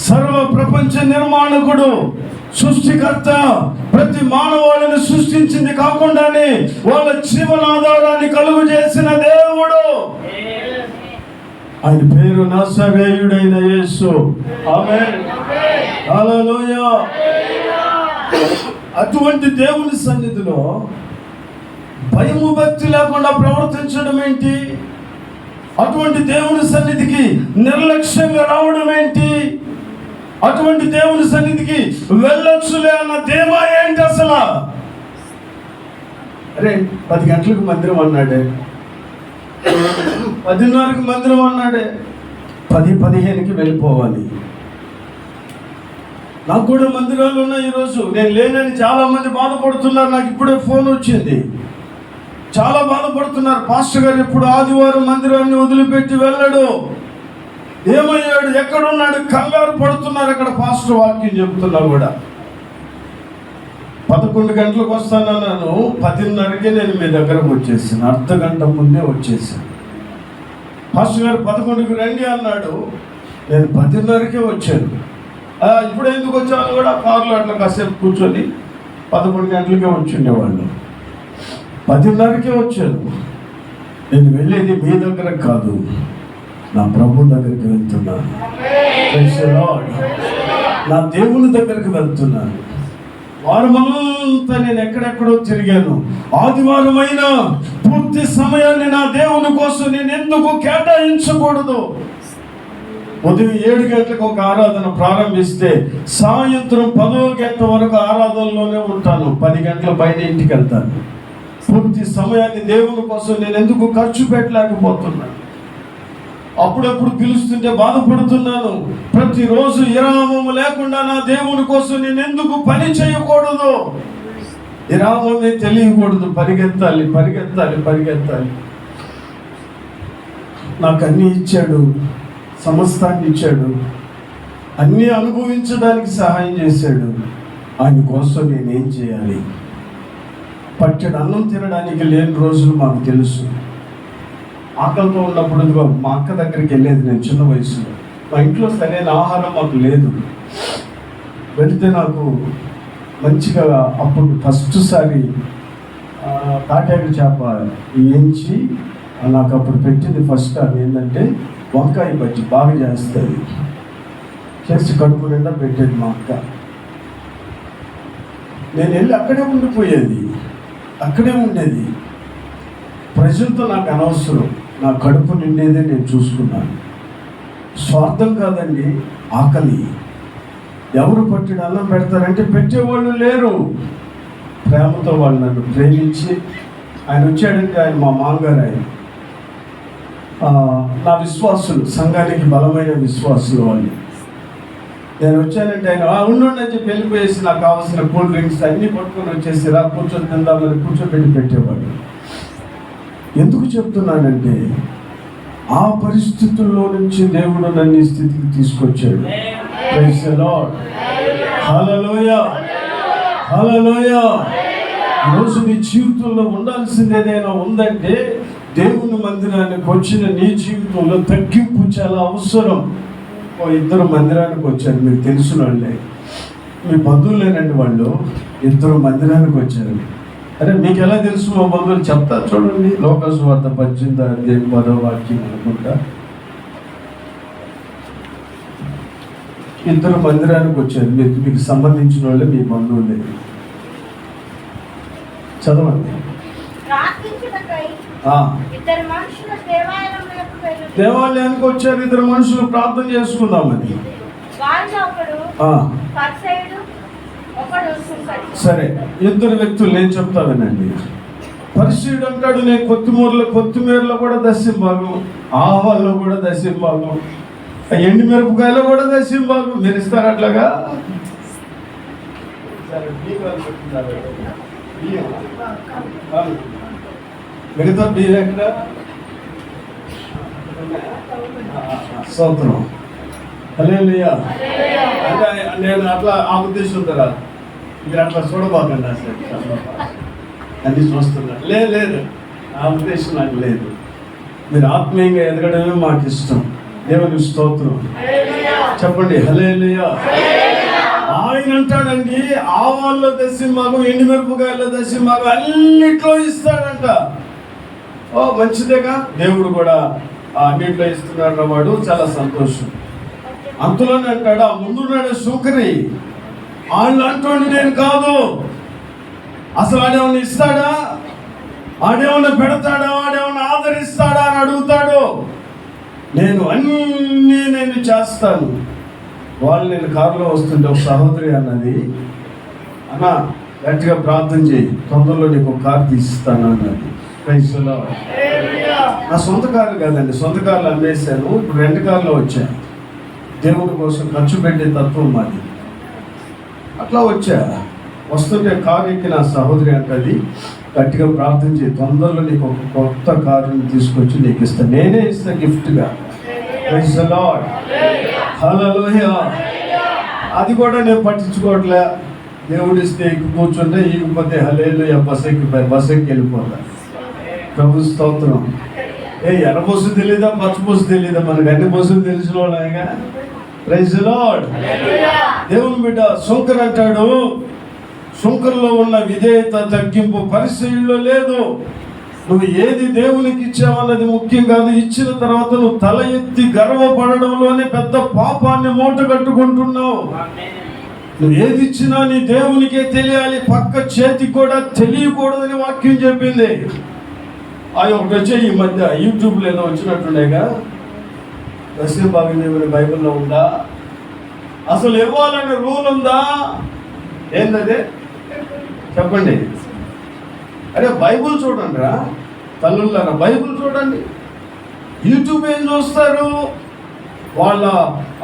సర్వ ప్రపంచ నిర్మాణకుడు, సృష్టికర్త, ప్రతి మానవాళిని సృష్టించింది కాకుండానే వాళ్ళ జీవనాధారాన్ని కలుగు చేసిన దేవుడు, ఆయన పేరు నజరేయుడైన యేసు. ఆమేన్. హల్లెలూయా. అటువంటి దేవుని సన్నిధిలో భయము భక్తి లేకుండా ప్రవర్తించడం ఏంటి? అటువంటి దేవుని సన్నిధికి నిర్లక్ష్యంగా రావడం ఏంటి? అటువంటి దేవుని సన్నిధికి వెళ్ళొచ్చులే అన్న ధీమా ఏంటి అసలు? అరే 10 గంటలకు మందిరం అన్నాడే, 10:30కి మందిరం అన్నాడే, 10:15కి వెళ్ళిపోవాలి. నాకు కూడా మందిరాలు ఉన్నాయి. ఈరోజు నేను లేనని చాలా మంది బాధపడుతున్నారు. నాకు ఇప్పుడే ఫోన్ వచ్చింది, చాలా బాధపడుతున్నారు. పాస్టర్ గారు ఎప్పుడు ఆదివారం మందిరాన్ని వదిలిపెట్టి వెళ్ళడు, ఏమయ్యాడు, ఎక్కడున్నాడు, కంగారు పడుతున్నారు. అక్కడ పాస్టర్ వాక్యం చెప్తున్నా కూడా 11 గంటలకు వస్తానన్నాను, 10:30కే నేను మీ దగ్గరకు వచ్చేసాను. అర్ధ గంట ముందే వచ్చేసాను. పాస్టర్ గారు 11కి రండి అన్నాడు, నేను 10:30కే వచ్చాను. ఇప్పుడు ఎందుకు వచ్చాను కూడా కారులో అట్లా కాసేపు కూర్చొని 11 గంటలకే వచ్చిండేవాళ్ళు. 10:30కే వచ్చాను. నేను వెళ్ళేది మీ దగ్గర కాదు, నా ప్రభు దగ్గరికి వెళ్తున్నాను. నా దేవుని దగ్గరికి వెళ్తున్నాను. వారమంతా నేను ఎక్కడెక్కడో తిరిగాను. ఆదివారం అయినా పూర్తి సమయాన్ని నా దేవుని కోసం నేను ఎందుకు కేటాయించకూడదు? ఉదయం 7 గంటలకు ఒక ఆరాధన ప్రారంభిస్తే సాయంత్రం 10 గంటల వరకు ఆరాధనలోనే ఉంటాను. 10 గంటల బయట ఇంటికి వెళ్తాను. పూర్తి సమయాన్ని దేవుని కోసం నేను ఎందుకు ఖర్చు పెట్టలేకపోతున్నాను? అప్పుడప్పుడు పిలుస్తుంటే బాధపడుతున్నాను. ప్రతిరోజు విరామము లేకుండా నా దేవుని కోసం నేను ఎందుకు పని చేయకూడదు? విరామమే తెలియకూడదు. పరిగెత్తాలి, పరిగెత్తాలి, పరిగెత్తాలి. నాకు అన్నీ ఇచ్చాడు, సమస్తాన్ని ఇచ్చాడు, అన్నీ అనుభవించడానికి సహాయం చేశాడు. ఆయన కోసం నేనేం చేయాలి? పట్టెడు అన్నం తినడానికి లేని రోజులు మాకు తెలుసు. ఆకలితో ఉన్నప్పుడు ఇదిగో మా అక్క దగ్గరికి వెళ్ళేది నేను చిన్న వయసులో. మా ఇంట్లో సరైన ఆహారం మాకు లేదు. వెళితే నాకు మంచిగా అప్పుడు ఫస్ట్ సారి తాటాకు చేప వేయించి నాకు అప్పుడు పెట్టింది ఫస్ట్ టైం. ఏంటంటే వంకాయ బజ్జి బాగా చేస్తుంది, చేసి కడుపు నిండా పెట్టేది మా అక్క. నేను వెళ్ళి అక్కడే ఉండిపోయేది, అక్కడే ఉండేది. ప్రజలతో నాకు అనవసరం, నా కడుపు నిండేదే నేను చూసుకున్నాను. స్వార్థం కాదండి, ఆకలి. ఎవరు పట్టిన అన్నం పెడతారంటే పెట్టేవాళ్ళు లేరు. ప్రేమతో వాళ్ళు నన్ను ప్రేమించి ఆయన వచ్చాడంటే ఆయన మా మామగారు. ఆయన నా విశ్వాసులు, సంఘానికి బలమైన విశ్వాసులు వాళ్ళు. నేను వచ్చానంటే ఆయన ఉండండి అని చెప్పి వెళ్ళిపోయేసి నాకు కావాల్సిన కూల్ డ్రింక్స్ అన్నీ పట్టుకొని వచ్చేసి రా కూర్చొని తిందామని కూర్చోబెట్టి పెట్టేవాడు. ఎందుకు చెప్తున్నానంటే ఆ పరిస్థితుల్లో నుంచి దేవుడు నన్ను ఈ స్థితికి తీసుకొచ్చాడు. Praise the Lord. Hallelujah, hallelujah. ఈరోజు నీ జీవితంలో ఉండాల్సింది ఏదైనా ఉందంటే దేవుని మందిరానికి వచ్చిన నీ జీవితంలో తగ్గింపు చాలా అవసరం. ఇద్దరు మందిరానికి వచ్చారు, మీకు తెలిసిన వాళ్ళే, మీ బంధువులేనండి వాళ్ళు. ఇద్దరు మందిరానికి వచ్చారు. అరే మీకు ఎలా తెలుసు? మా బంధువులు చెప్తా చూడండి. లోకాసు వార్త 18:10 అనుకుంటా. ఇద్దరు మందిరానికి వచ్చారు, మీకు సంబంధించిన వాళ్ళే, మీ బంధువులే. చదవండి. దేవాలయానికి వచ్చారు ఇద్దరు మనుషులు ప్రార్థన చేసుకుందామని. సరే, ఇద్దరు వ్యక్తులు నేను చెప్తా వినండి. పరిశీలుడు అంటాడు నేను కొత్తిమీరలో కూడా దశంభాగం, ఆవాల్లో కూడా దశంభాగం, ఎండు మిరపకాయలో కూడా దశంభాగం. మీరు ఇస్తారు అట్లాగా? మిగతా బియ్యం ఎక్కడ? స్తోత్రం, హల్లెలూయా. అంటే నేను అట్లా ఆ ఉద్దేశం కదా, మీరు అట్లా చూడబాకండి. అసలు అన్ని చూస్తున్నా లేదు, ఆ ఉద్దేశం నాకు లేదు. మీరు ఆత్మీయంగా ఎదగడమే మాకు ఇష్టం. దేవుని స్తోత్రం, చెప్పండి హల్లెలూయా. ఆయన అంటాడండి ఆవాల్లో దశంభాగం, ఎండుమిరపకాయల్లో దశంభాగం అన్నిట్లో ఇస్తాడంట. ఓ మంచిదేగా, దేవుడు కూడా అన్నింటిలో ఇస్తున్నాడు వాడు, చాలా సంతోషం. అంతలోనే అంటాడు ఆ ముందున్నాడు సుంకరి, వాళ్ళు అంటోండి నేను కాదు. అసలు ఆడేమన్నా ఇస్తాడా? ఆడేమన్నా పెడతాడా? ఆడేమన్నా ఆదరిస్తాడా అని అడుగుతాడు. నేను అన్నీ నేను చేస్తాను. వాళ్ళు నేను కారులో వస్తుంటే ఒక సహోదరి అన్నది, అన్న గట్టిగా ప్రార్థన చేయి, తొందరలో నీకు ఒక కారు తీసిస్తాను అన్నది. నా సొంత కారు కాదండి, సొంత కార్లు అమ్మేశాను, ఇప్పుడు రెంట్ కార్లో వచ్చాను. దేవుడి కోసం ఖర్చు పెట్టే తత్వం మాది. అట్లా వస్తుంటే కారు ఎక్కిన సహోదరి అంటది, గట్టిగా ప్రార్థన చేయి, తొందరలో నీకు ఒక కొత్త కారుని తీసుకొచ్చి నీకు ఇస్తాను, నేనే ఇస్తాను గిఫ్ట్గా. ప్రైజ్ ది లార్డ్, హల్లెలూయా. అది కూడా నేను పట్టించుకోవట్లే. దేవుడు ఇస్తే ఎక్కి కూర్చుంటే, ఇకపోతే హల్లెలూయా బస్ ఎక్కి వెళ్ళిపోతా. ప్రభు స్తోత్రం. ఎర్ర బస్సు తెలీదా, పచ్చ బస్సు తెలీదా? మనకు అన్ని బస్సులు తెలిసిన వాళ్ళగా. Praise the lord. దేవుని బిడ్డ శంకర్ అంటాడు, శంకర్లో ఉన్న విధేయత తగ్గింపు పరిశీలిలో లేదు. నువ్వు ఏది దేవునికి ఇచ్చావన్నది ముఖ్యం కాదు. ఇచ్చిన తర్వాత నువ్వు తల ఎత్తి గర్వపడడంలోనే పెద్ద పాపాన్ని మూట కట్టుకుంటున్నావు. నువ్వు ఏది ఇచ్చినా నీ దేవునికే తెలియాలి, పక్క చేతికి కూడా తెలియకూడదని వాక్యం చెప్పింది. అది ఒకటి వచ్చే ఈ మధ్య యూట్యూబ్లో ఏదో వచ్చినట్టుండేగా, దశంభాగం దేవుని బైబిల్లో ఉందా? అసలు ఇవ్వాలనే రూల్ ఉందా? ఏంటదే చెప్పండి. అరే బైబుల్ చూడండి రా తల్లులారా, బైబుల్ చూడండి. యూట్యూబ్ ఏం చూస్తారు? వాళ్ళ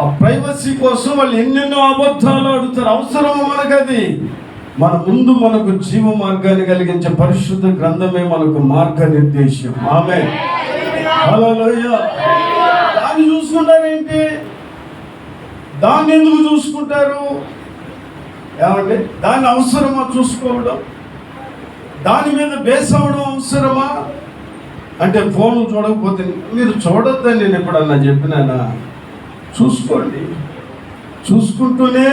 ఆ ప్రైవసీ కోసం వాళ్ళు ఎన్నెన్నో అబద్ధాలు ఆడుతారు. అవసరమా మనకది? మన ముందు మనకు జీవ మార్గాన్ని కలిగించే పరిశుద్ధ గ్రంథమే మనకు మార్గనిర్దేశం. ఆమేన్. హల్లెలూయా. దాన్ని చూసుకుంటారేంటి? దాన్ని ఎందుకు చూసుకుంటారు? ఏమండి, దాన్ని అవసరమా చూసుకోవడం? దాని మీద బేస్ అవ్వడం అవసరమా? అంటే ఫోన్లు చూడకపోతే మీరు చూడొద్దని నేను ఎప్పుడన్నా చెప్పినానా? చూసుకోండి. చూసుకుంటూనే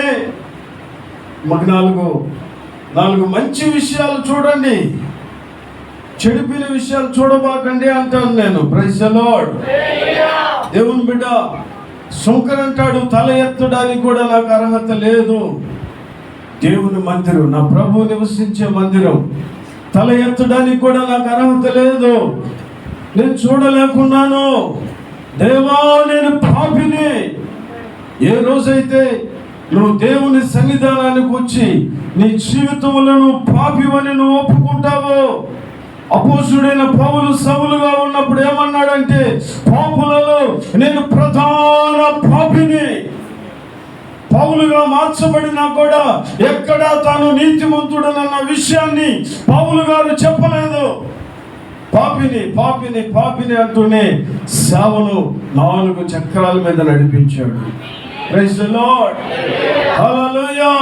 మాకు నాలుగు మంచి విషయాలు చూడండి, చెడిపిన విషయాలు చూడబాకండి అంటాను నేను. Praise the lord. దేవుని బిడ్డ శంకర్ అంటాడు, తల ఎత్తడానికి కూడా నాకు అర్హత లేదు. దేవుని మందిరం, నా ప్రభువు నివసించే మందిరం, తల ఎత్తడానికి కూడా నాకు అర్హత లేదు. నేను చూడలేకున్నాను. దేవా, నేను పాపిని. ఏ రోజైతే నువ్వు దేవుని సన్నిధానానికి వచ్చి నీ జీవితంలో నువ్వు పాపివని నువ్వు ఒప్పుకుంటావో, అపోస్తుడైన పౌలు సౌలుగా ఉన్నప్పుడు ఏమన్నాడంటే, పాపులలో నేను ప్రధాన పాపిని. పౌలుగా మార్చబడినా కూడా ఎక్కడా తాను నీతిమంతుడనన్న విషయాన్ని పౌలు గారు చెప్పలేదు. పాపిని పాపిని పాపిని అంటూనే సేవను 4 చక్రాల మీద నడిపించాడు. Praise the Lord. హల్లెలూయా.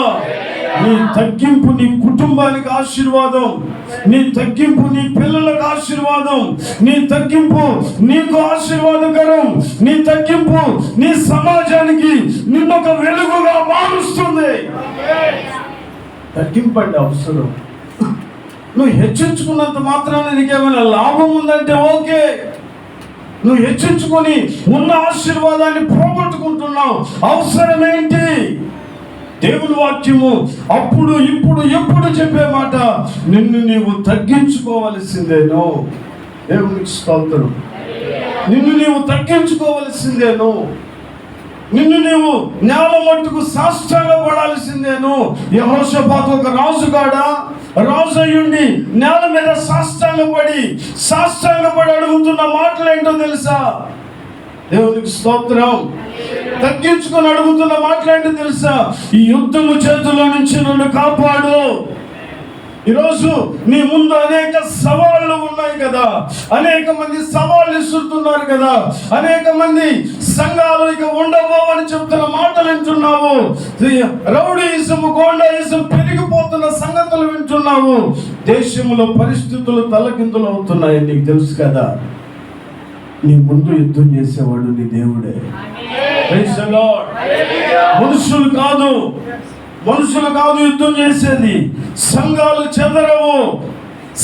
నీ తగ్గింపు నీ కుటుంబానికి ఆశీర్వాదం, నీ తగ్గింపు నీ పిల్లలకు ఆశీర్వాదం, నీ తగ్గింపు నీకు ఆశీర్వాదకరం, నీ తగ్గింపు నీ సమాజానికి నిన్నొక వెలుగుగా మారుస్తుంది. తగ్గింపండి అవసరం. నువ్వు హెచ్చించుకున్నంత మాత్రాన నీకేమైనా లాభం ఉందంటే ఓకే. నువ్వు హెచ్చించుకొని ఉన్న ఆశీర్వాదాన్ని పోగొట్టుకుంటున్నావు. అవసరమేంటి? దేవుని వాక్యము అప్పుడు ఇప్పుడు ఎప్పుడు చెప్పే మాట, నిన్ను నీవు తగ్గించుకోవలసిందేనో. దేవునికి స్తోత్రం. నిన్ను నీవు తగ్గించుకోవలసిందేనో. నిన్ను నీవు నేల మట్టుకు సాష్టాంగపడాల్సిందేను. యెహోషాపాతు ఒక రాజు అయ్యుండి నేల మీద సాష్టాంగపడి అడుగుతున్న మాటలు ఏంటో తెలుసా? దేవునికి స్తోత్రం. తగ్గించుకొని అడుగుతున్న మాటలు ఏంటో తెలుసా? ఈ యుద్ధము చేతుల నుంచి నన్ను కాపాడు. ఈరోజు నీ ముందు అనేక సవాళ్ళు ఉన్నాయి కదా, అనేక మంది సవాళ్ళు ఇస్తున్నారు కదా, అనేక మంది సంఘాలు ఇక ఉండబోవని చెప్తున్న మాటలు వింటున్నావు. రౌడీయిజం, గోండాయిజం పెరిగిపోతున్న సంగతులు వింటున్నావు. దేశంలో పరిస్థితులు తలకిందులు అవుతున్నాయి. నీకు తెలుసు కదా, నీ ముందు యుద్ధం చేసేవాడు నీ దేవుడే. Praise the lord. మనుషులు కాదు యుద్ధం చేసేది. సంఘాలు చెదరవు.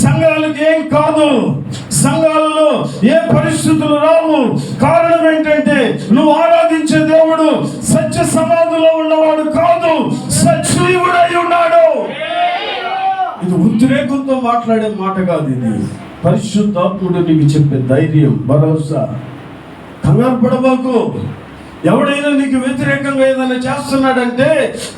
సంఘాలకు ఏం కాదు. సంఘాలలో ఏ పరిస్థితులు రావు. కారణం ఏంటంటే నువ్వు ఆరాధించే దేవుడు సత్య సమాధిలో ఉన్నవాడు కాదు, సజీవుడై ఉన్నాడు. ఇది ఉద్రేకంతో మాట్లాడే మాట కాదు. ఇది పరిశుద్ధాత్ముడు నీకు చెప్పే ధైర్యం, భరోసా. కంగారు పడబాకు. ఎవడైనా నీకు వ్యతిరేకంగా ఏదైనా చేస్తున్నాడంటే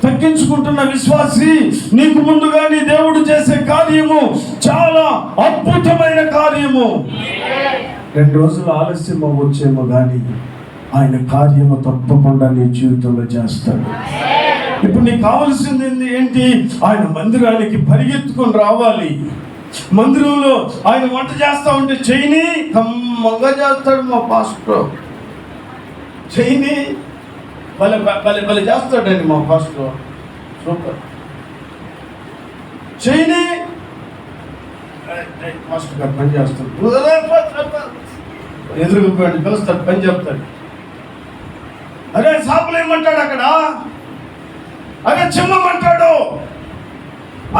తగ్గించుకుంటున్న విశ్వాసి, నీకు ముందుగా నీ దేవుడు చేసే కార్యము చాలా అద్భుతమైన కార్యము. 2 రోజులు ఆలస్యం అవ్వచ్చేమో కానీ ఆయన కార్యము తప్పకుండా నీ జీవితంలో చేస్తాడు. ఇప్పుడు నీకు కావాల్సింది ఏంటి? ఆయన మందిరానికి పరిగెత్తుకొని రావాలి. మందిరంలో ఆయన వంట చేస్తా ఉంటే చెయ్యిని కమ్మగా చేస్తాడు మా పాస్టర్. చెయ్యిని భలే చేస్తాడండి మా పాస్టర్. సూపర్. చెయ్యిని మాస్టర్ గారు పని చేస్తాడు. ఎదురుగా పిలుస్తాడు, పని చెప్తాడు. అరే సాపులు ఏమంటాడు అక్కడ, అరే చిమ్మమంటాడు,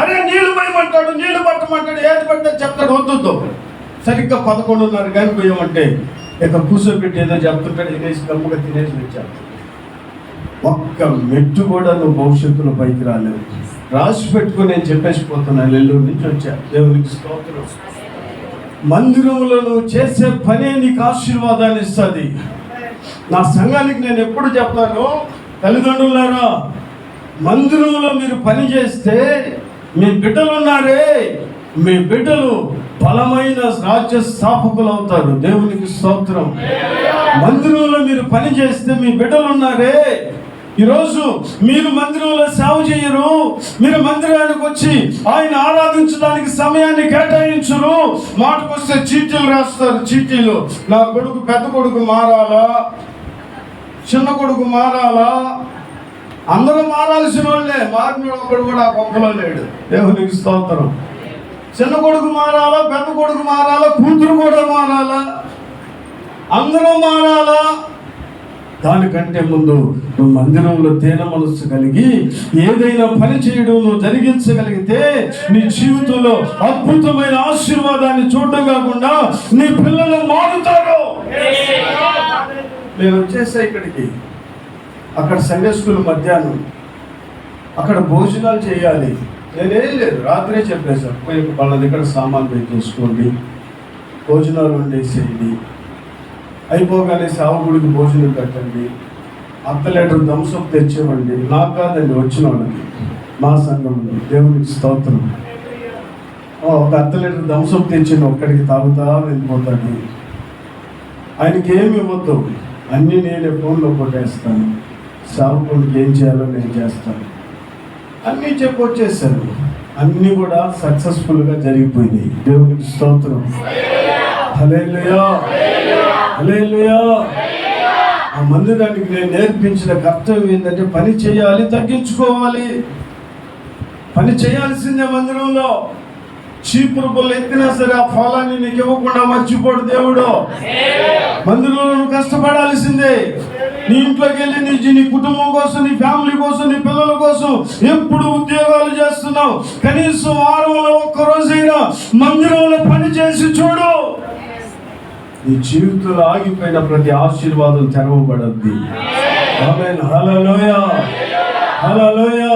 అరే నీళ్లు పోయమంటాడు, నీళ్లు పట్టమంటాడు, ఏది పడితే చెప్తాడు. వద్దు సరిగ్గా 11:30 కానీ పోయామంటే ఇక కూర్చోబెట్టి ఏదో చెప్తుంటాడు. తినేసి గమ్ముగా తినేసి వచ్చాడు. ఒక్క మెట్టు కూడా నువ్వు భవిష్యత్తులో పైకి రాలేవు. రాసి పెట్టుకుని నేను చెప్పేసిపోతున్నాను. నెల్లూరు నుంచి వచ్చా. దేవునికి స్తోత్రం. మందిరంలో నువ్వు చేసే పనే నీకు ఆశీర్వాదాన్ని ఇస్తుంది. నా సంఘానికి నేను ఎప్పుడు చెప్తాను, తల్లిదండ్రులారా, మందిరంలో మీరు పని చేస్తే మీ బిడ్డలు ఉన్నారే, మీ బిడ్డలు బలమైన రాజ్య స్థాపకులు అవుతారు. దేవునికి స్తోత్రం. మందిరంలో మీరు పని చేస్తే మీ బిడ్డలు ఉన్నారే, ఈరోజు మీరు మందిరంలో సేవ చేయరు, మీరు మందిరానికి వచ్చి ఆయన ఆరాధించడానికి సమయాన్ని కేటాయించరు. మాటకొస్తే చీటీలు రాస్తారు. చీటీలు, నా కొడుకు పెద్ద కొడుకు మారాలా, చిన్న కొడుకు మారాలా, అందరూ మారాల్సిన వాళ్ళే, మారిన ఒకడు కూడా ఆ గొప్పలో లేడు. దేవునికి స్తోత్రం. చిన్న కొడుకు మారాలా, పెద్ద కొడుకు మారాలా, కూతురు కూడా మారాలా, అందరూ మారాలా. దానికంటే ముందు నువ్వు మందిరంలో తేన మనస్సు కలిగి ఏదైనా పని చేయడం నువ్వు జరిగించగలిగితే నీ జీవితంలో అద్భుతమైన ఆశీర్వాదాన్ని చూడడం కాకుండా నీ పిల్లలు మారుతారు. నేను వచ్చేసా ఇక్కడికి, అక్కడ సండే స్కూల్ మధ్యాహ్నం, అక్కడ భోజనాలు చేయాలి. నేనేం లేదు, రాత్రే చెప్పేశాను, పోయి వాళ్ళ దగ్గర సామాన్ పెట్టేసుకోండి, భోజనాలు వండేసేయండి, అయిపోగానే సావుగుడికి భోజనం పెట్టండి, అర్ధ లీటర్ థమ్సప్ తెచ్చేవండి. నాకు కాదండి, వచ్చిన వాళ్ళకి, మా సంఘంలో. దేవునికి స్తోత్రం. ఒక అర్ధ లీటర్ థమ్సప్ తెచ్చింది, ఒక్కడికి తాగుతా వెళ్ళిపోతాడు. ఆయనకి ఏమి ఇవ్వద్దు, అన్నీ నేనే ఫోన్లో కొట్టేస్తాను. సావుగుడికి ఏం చేయాలో నేను చేస్తాను అన్నీ చెప్పి వచ్చేసాను. అన్నీ కూడా సక్సెస్ఫుల్గా జరిగిపోయినాయి. దేవునికి స్తోత్రం. హల్లెలూయా, హల్లెలూయా. ఆ మందిరానికి నేను నేర్పించిన కర్తవ్యం ఏంటంటే పని చేయాలి, తగ్గించుకోవాలి. పని చేయాల్సిందే. మందిరంలో చీపురు పుల్ల ఎత్తినా సరే ఆ ఫలాన్ని నీకు ఇవ్వకుండా మర్చిపోడు దేవుడు. మందిరంలో నువ్వు కష్టపడాల్సిందే. నీ ఇంట్లోకి వెళ్ళి నీ కుటుంబం కోసం, నీ ఫ్యామిలీ కోసం, నీ పిల్లల కోసం ఎప్పుడు ఉద్యోగాలు చేస్తున్నావు. కనీసం వారంలో ఒక్కరోజైనా మందిరంలో పని చేసి చూడు. నీ జీవితంలో ఆగిపోయిన ప్రతి ఆశీర్వాదం తెరవబడద్ది. ఆమేన్. హల్లెలూయా, హల్లెలూయా,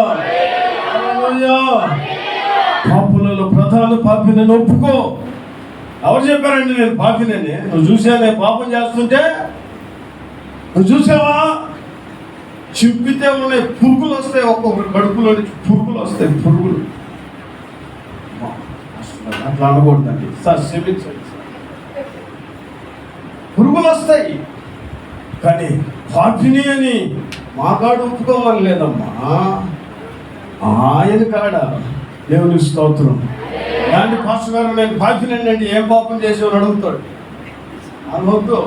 హల్లెలూయా. పాపులలో ప్రధాన పాపిని ఒప్పుకో. ఎవరు చెప్పారండి నేను పాపినని? నువ్వు చూసానే పాపం చేస్తుంటే? నువ్వు చూసావా? చింపితే ఉన్నాయి పురుగులు వస్తాయి, ఒక్కొక్కరి కడుపులో నుంచి పురుగులు వస్తాయి. పురుగులు అట్లా అనకూడదండి సార్, క్షమించండి సార్. పురుగులు వస్తాయి. కానీ పాపిని అని మా కాడ ఒప్పుకోమని లేదమ్మా, ఆయన కాడ. దేవుని స్తోత్రం. దాన్ని పాస్టర్ గారు నేను పాపినండి అంటే ఏం పాపం చేసేవాడు అడుగుతాడు. అనవద్దు,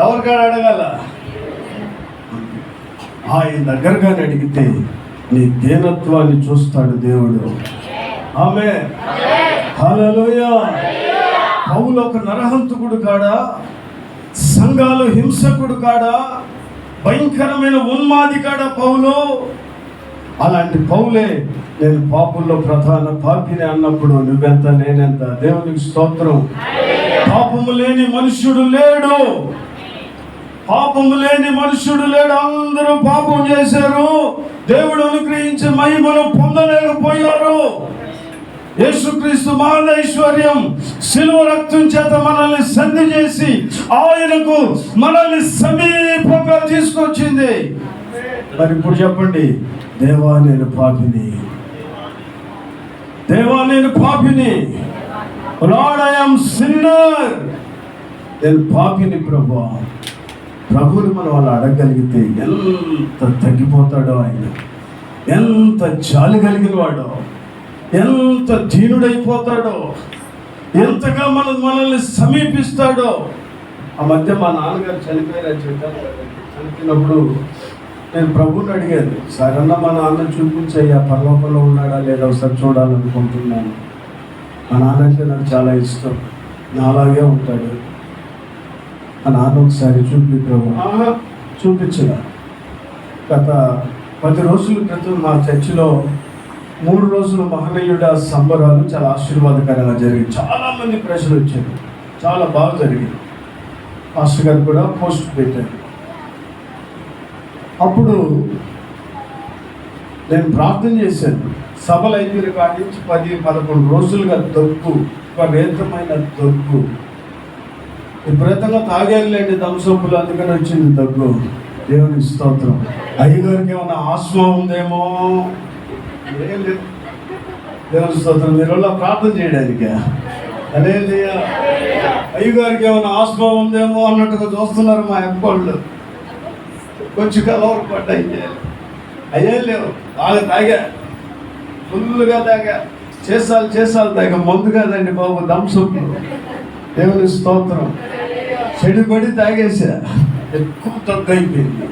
ఎవరికాడ అడగాల? ఆయన దగ్గరగా అడిగితే నీ దీనత్వాన్ని చూస్తాడు దేవుడు. ఆమేన్. హల్లెలూయా. పౌలు ఒక నరహంతకుడు కాడా, సంఘాలు హింసకుడు కాడా, భయంకరమైన ఉన్మాది కాడా పౌలు? అలాంటి పౌలే నేను పాపుల్లో ప్రధాన పాపిని అన్నప్పుడు నువ్వెంత నేనెంత. దేవునికి స్తోత్రం. పాపము లేని మనుష్యుడు లేడు, పాపము లేని మనుష్యుడు లేడు. అందరూ పాపం చేశారు, దేవుడు అనుగ్రహించే మహిమను పొందలేకపోయారు. యేసుక్రీస్తు మహదైశ్వర్యం శిలువ రక్తం చేత మనల్ని సంధి చేసి ఆయనకు మనల్ని సమీపంగా తీసుకొచ్చింది. మరి ఇప్పుడు చెప్పండి, దేవా నేను పాపిని, దేవా నేను పాపిని, లార్డ్ ఐ యామ్ సిన్నర్. నేను పాపిని ప్రభువా. ప్రభువుని మనం వాళ్ళు అడగగలిగితే ఎంత తగ్గిపోతాడో ఆయన, ఎంత జాలి కలిగిన వాడో, ఎంత దీనుడైపోతాడో, ఎంతగా మనల్ని సమీపిస్తాడో. ఆ మధ్య మా నాన్నగారు చనిపోయారని చెప్పాను కదండి. చనిపోయినప్పుడు నేను ప్రభుని అడిగాను, సరన్నా మా నాన్న చూపించయ్యా, పరలోకంలో ఉన్నాడా లేదా ఒకసారి చూడాలనుకుంటున్నాను. మా నాన్న అంటే నాకు చాలా ఇష్టం, నా అలాగే ఉంటాడు. మా నాన్న ఒకసారి చూపి ప్రభు. చూపించగా గత 10 రోజుల క్రితం మా చర్చిలో 3 రోజులు మహనీయుడ సంబరాలు చాలా ఆశీర్వాదకరంగా జరిగింది. చాలామంది ప్రజలు వచ్చారు, చాలా బాగా జరిగింది. పాస్టర్ గారు కూడా పోస్ట్ పెట్టారు. అప్పుడు నేను ప్రార్థన చేశాను. సభలు అయిపోయిన కాడి నుంచి 10-11 రోజులుగా దగ్గు, విపరీతమైన దగ్గు. విపరీతంగా తాగేళ్ళండి థమ్సప్లు, అందుకని వచ్చింది దగ్గు. దేవుని స్తోత్రం. అయ్యగారికి ఏమైనా ఆస్మా ఉందేమో, ఏం లేదు. దేవుని స్తోత్రం. మీరు ప్రార్థన చేయడానికి అదే అయ్యగారికి ఏమైనా ఆస్మా ఉందేమో అన్నట్టుగా చూస్తున్నారు మా అబ్బోళ్ళు. కొంచెం కలవరు పడ్డాయి అయ్యే లేవు. బాగా తాగా, ఫుల్గా తాగా, చేసాలు తాగా. మందు కాదండి బాబు, దంసప్పు. దేవుని స్తోత్రం. చెడుపడి తాగేసా, ఎక్కువ తగ్గైపోయింది.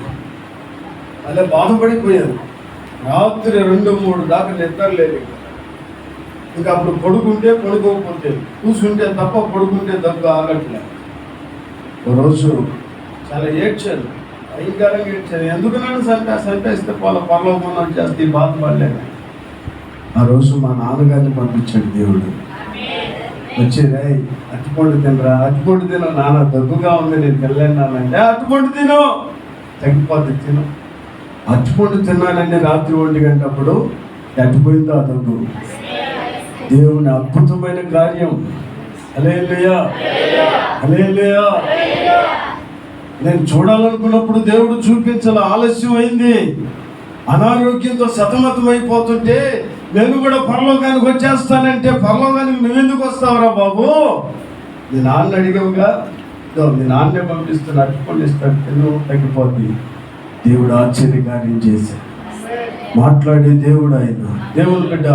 అలా బాధపడిపోయాను. రాత్రి 2-3 దాకా నిద్ర లేదు. ఇంకా అప్పుడు పడుకుంటే పడుకోకపోతే, కూర్చుంటే తప్ప పడుకుంటే దగ్గు ఆగట్లే. ఒకరోజు చాలా ఏడ్చాను, భయంకరంగా ఏడ్చాను. ఎందుకు నన్ను చంపేస్తే పరలోకం చేస్తే బాధపడలేను. ఆ రోజు మా నాన్నగారిని పంపించాడు దేవుడు. వచ్చేదా అట్టుపండు తినరా, అట్టుపండు తిన నాన్న, దగ్గుగా ఉంది, నేను తినలేనానంటే అట్టుపండు తిను, తగ్గిపోద్ది, తిను. అట్టుపండు తిన్నానండి రాత్రి 1 గంట. అప్పుడు అట్టుపోయిందో ఆ దగ్గు. దేవుని అద్భుతమైన కార్యం. హల్లెలూయా, హల్లెలూయా. నేను చూడాలనుకున్నప్పుడు దేవుడు చూపించాల, ఆలస్యం అయింది. అనారోగ్యంతో సతమతమైపోతుంటే నేను కూడా పరలోకానికి వచ్చేస్తానంటే, పరలోకానికి నువ్వెందుకు వస్తావురా బాబు? మీ నాన్న అడిగావుగా, మీ నాన్నే పంపిస్తున్నా, అట్టుకొని ఇస్తాడు, తిను, తగ్గిపోద్ది. దేవుడు ఆశ్చర్యకార్యం చేశాడు. మాట్లాడే దేవుడు ఆయన. దేవుని బిడ్డ,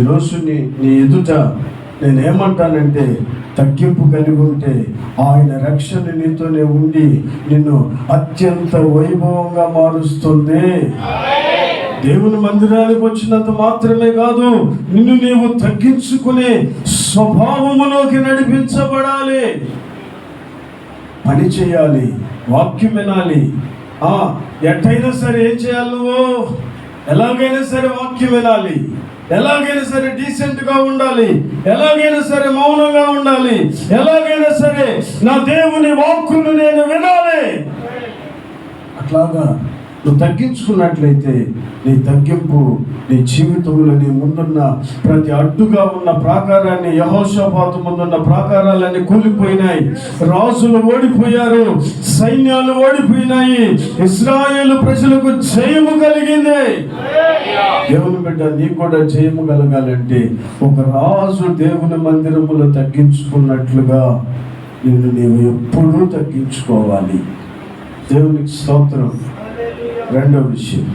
ఈరోజు నీ ఎదుట నేనేమంటానంటే, తగ్గింపు కలిగి ఉంటే ఆయన రక్షణ నీతోనే ఉండి నిన్ను అత్యంత వైభవంగా మారుస్తుంది. దేవుని మందిరానికి వచ్చినంత మాత్రమే కాదు, నిన్ను నీవు తగ్గించుకునే స్వభావములోకి నడిపించబడాలి. పని చేయాలి, వాక్యం వినాలి. ఎట్టయినా సరే ఏం చేయాలి? నువ్వు ఎలాగైనా సరే వాక్యం వినాలి, ఎలాగైనా సరే డీసెంట్గా ఉండాలి, ఎలాగైనా సరే మౌనంగా ఉండాలి, ఎలాగైనా సరే నా దేవుని వాక్కును నేను వినాలి. అట్లాగా నువ్వు తగ్గించుకున్నట్లయితే నీ తగ్గింపు నీ జీవితంలో నీ ముందున్న ప్రతి అడ్డుగా ఉన్న ప్రాకారాన్ని, యెహోషాపాతు ముందున్న ప్రాకారాలన్నీ కూలిపోయినాయి. రాజులు ఓడిపోయారు, సైన్యాలు ఓడిపోయినాయి, ఇశ్రాయేలు ప్రజలకు జయము కలిగింది. దేవుని బిడ్డ, నీకు కూడా జయము కలగాలంటే ఒక రాజు దేవుని మందిరములో తగ్గించుకున్నట్లుగా నీవు ఎప్పుడూ తగ్గించుకోవాలి. దేవునికి స్తోత్రం. రెండవ విషయం,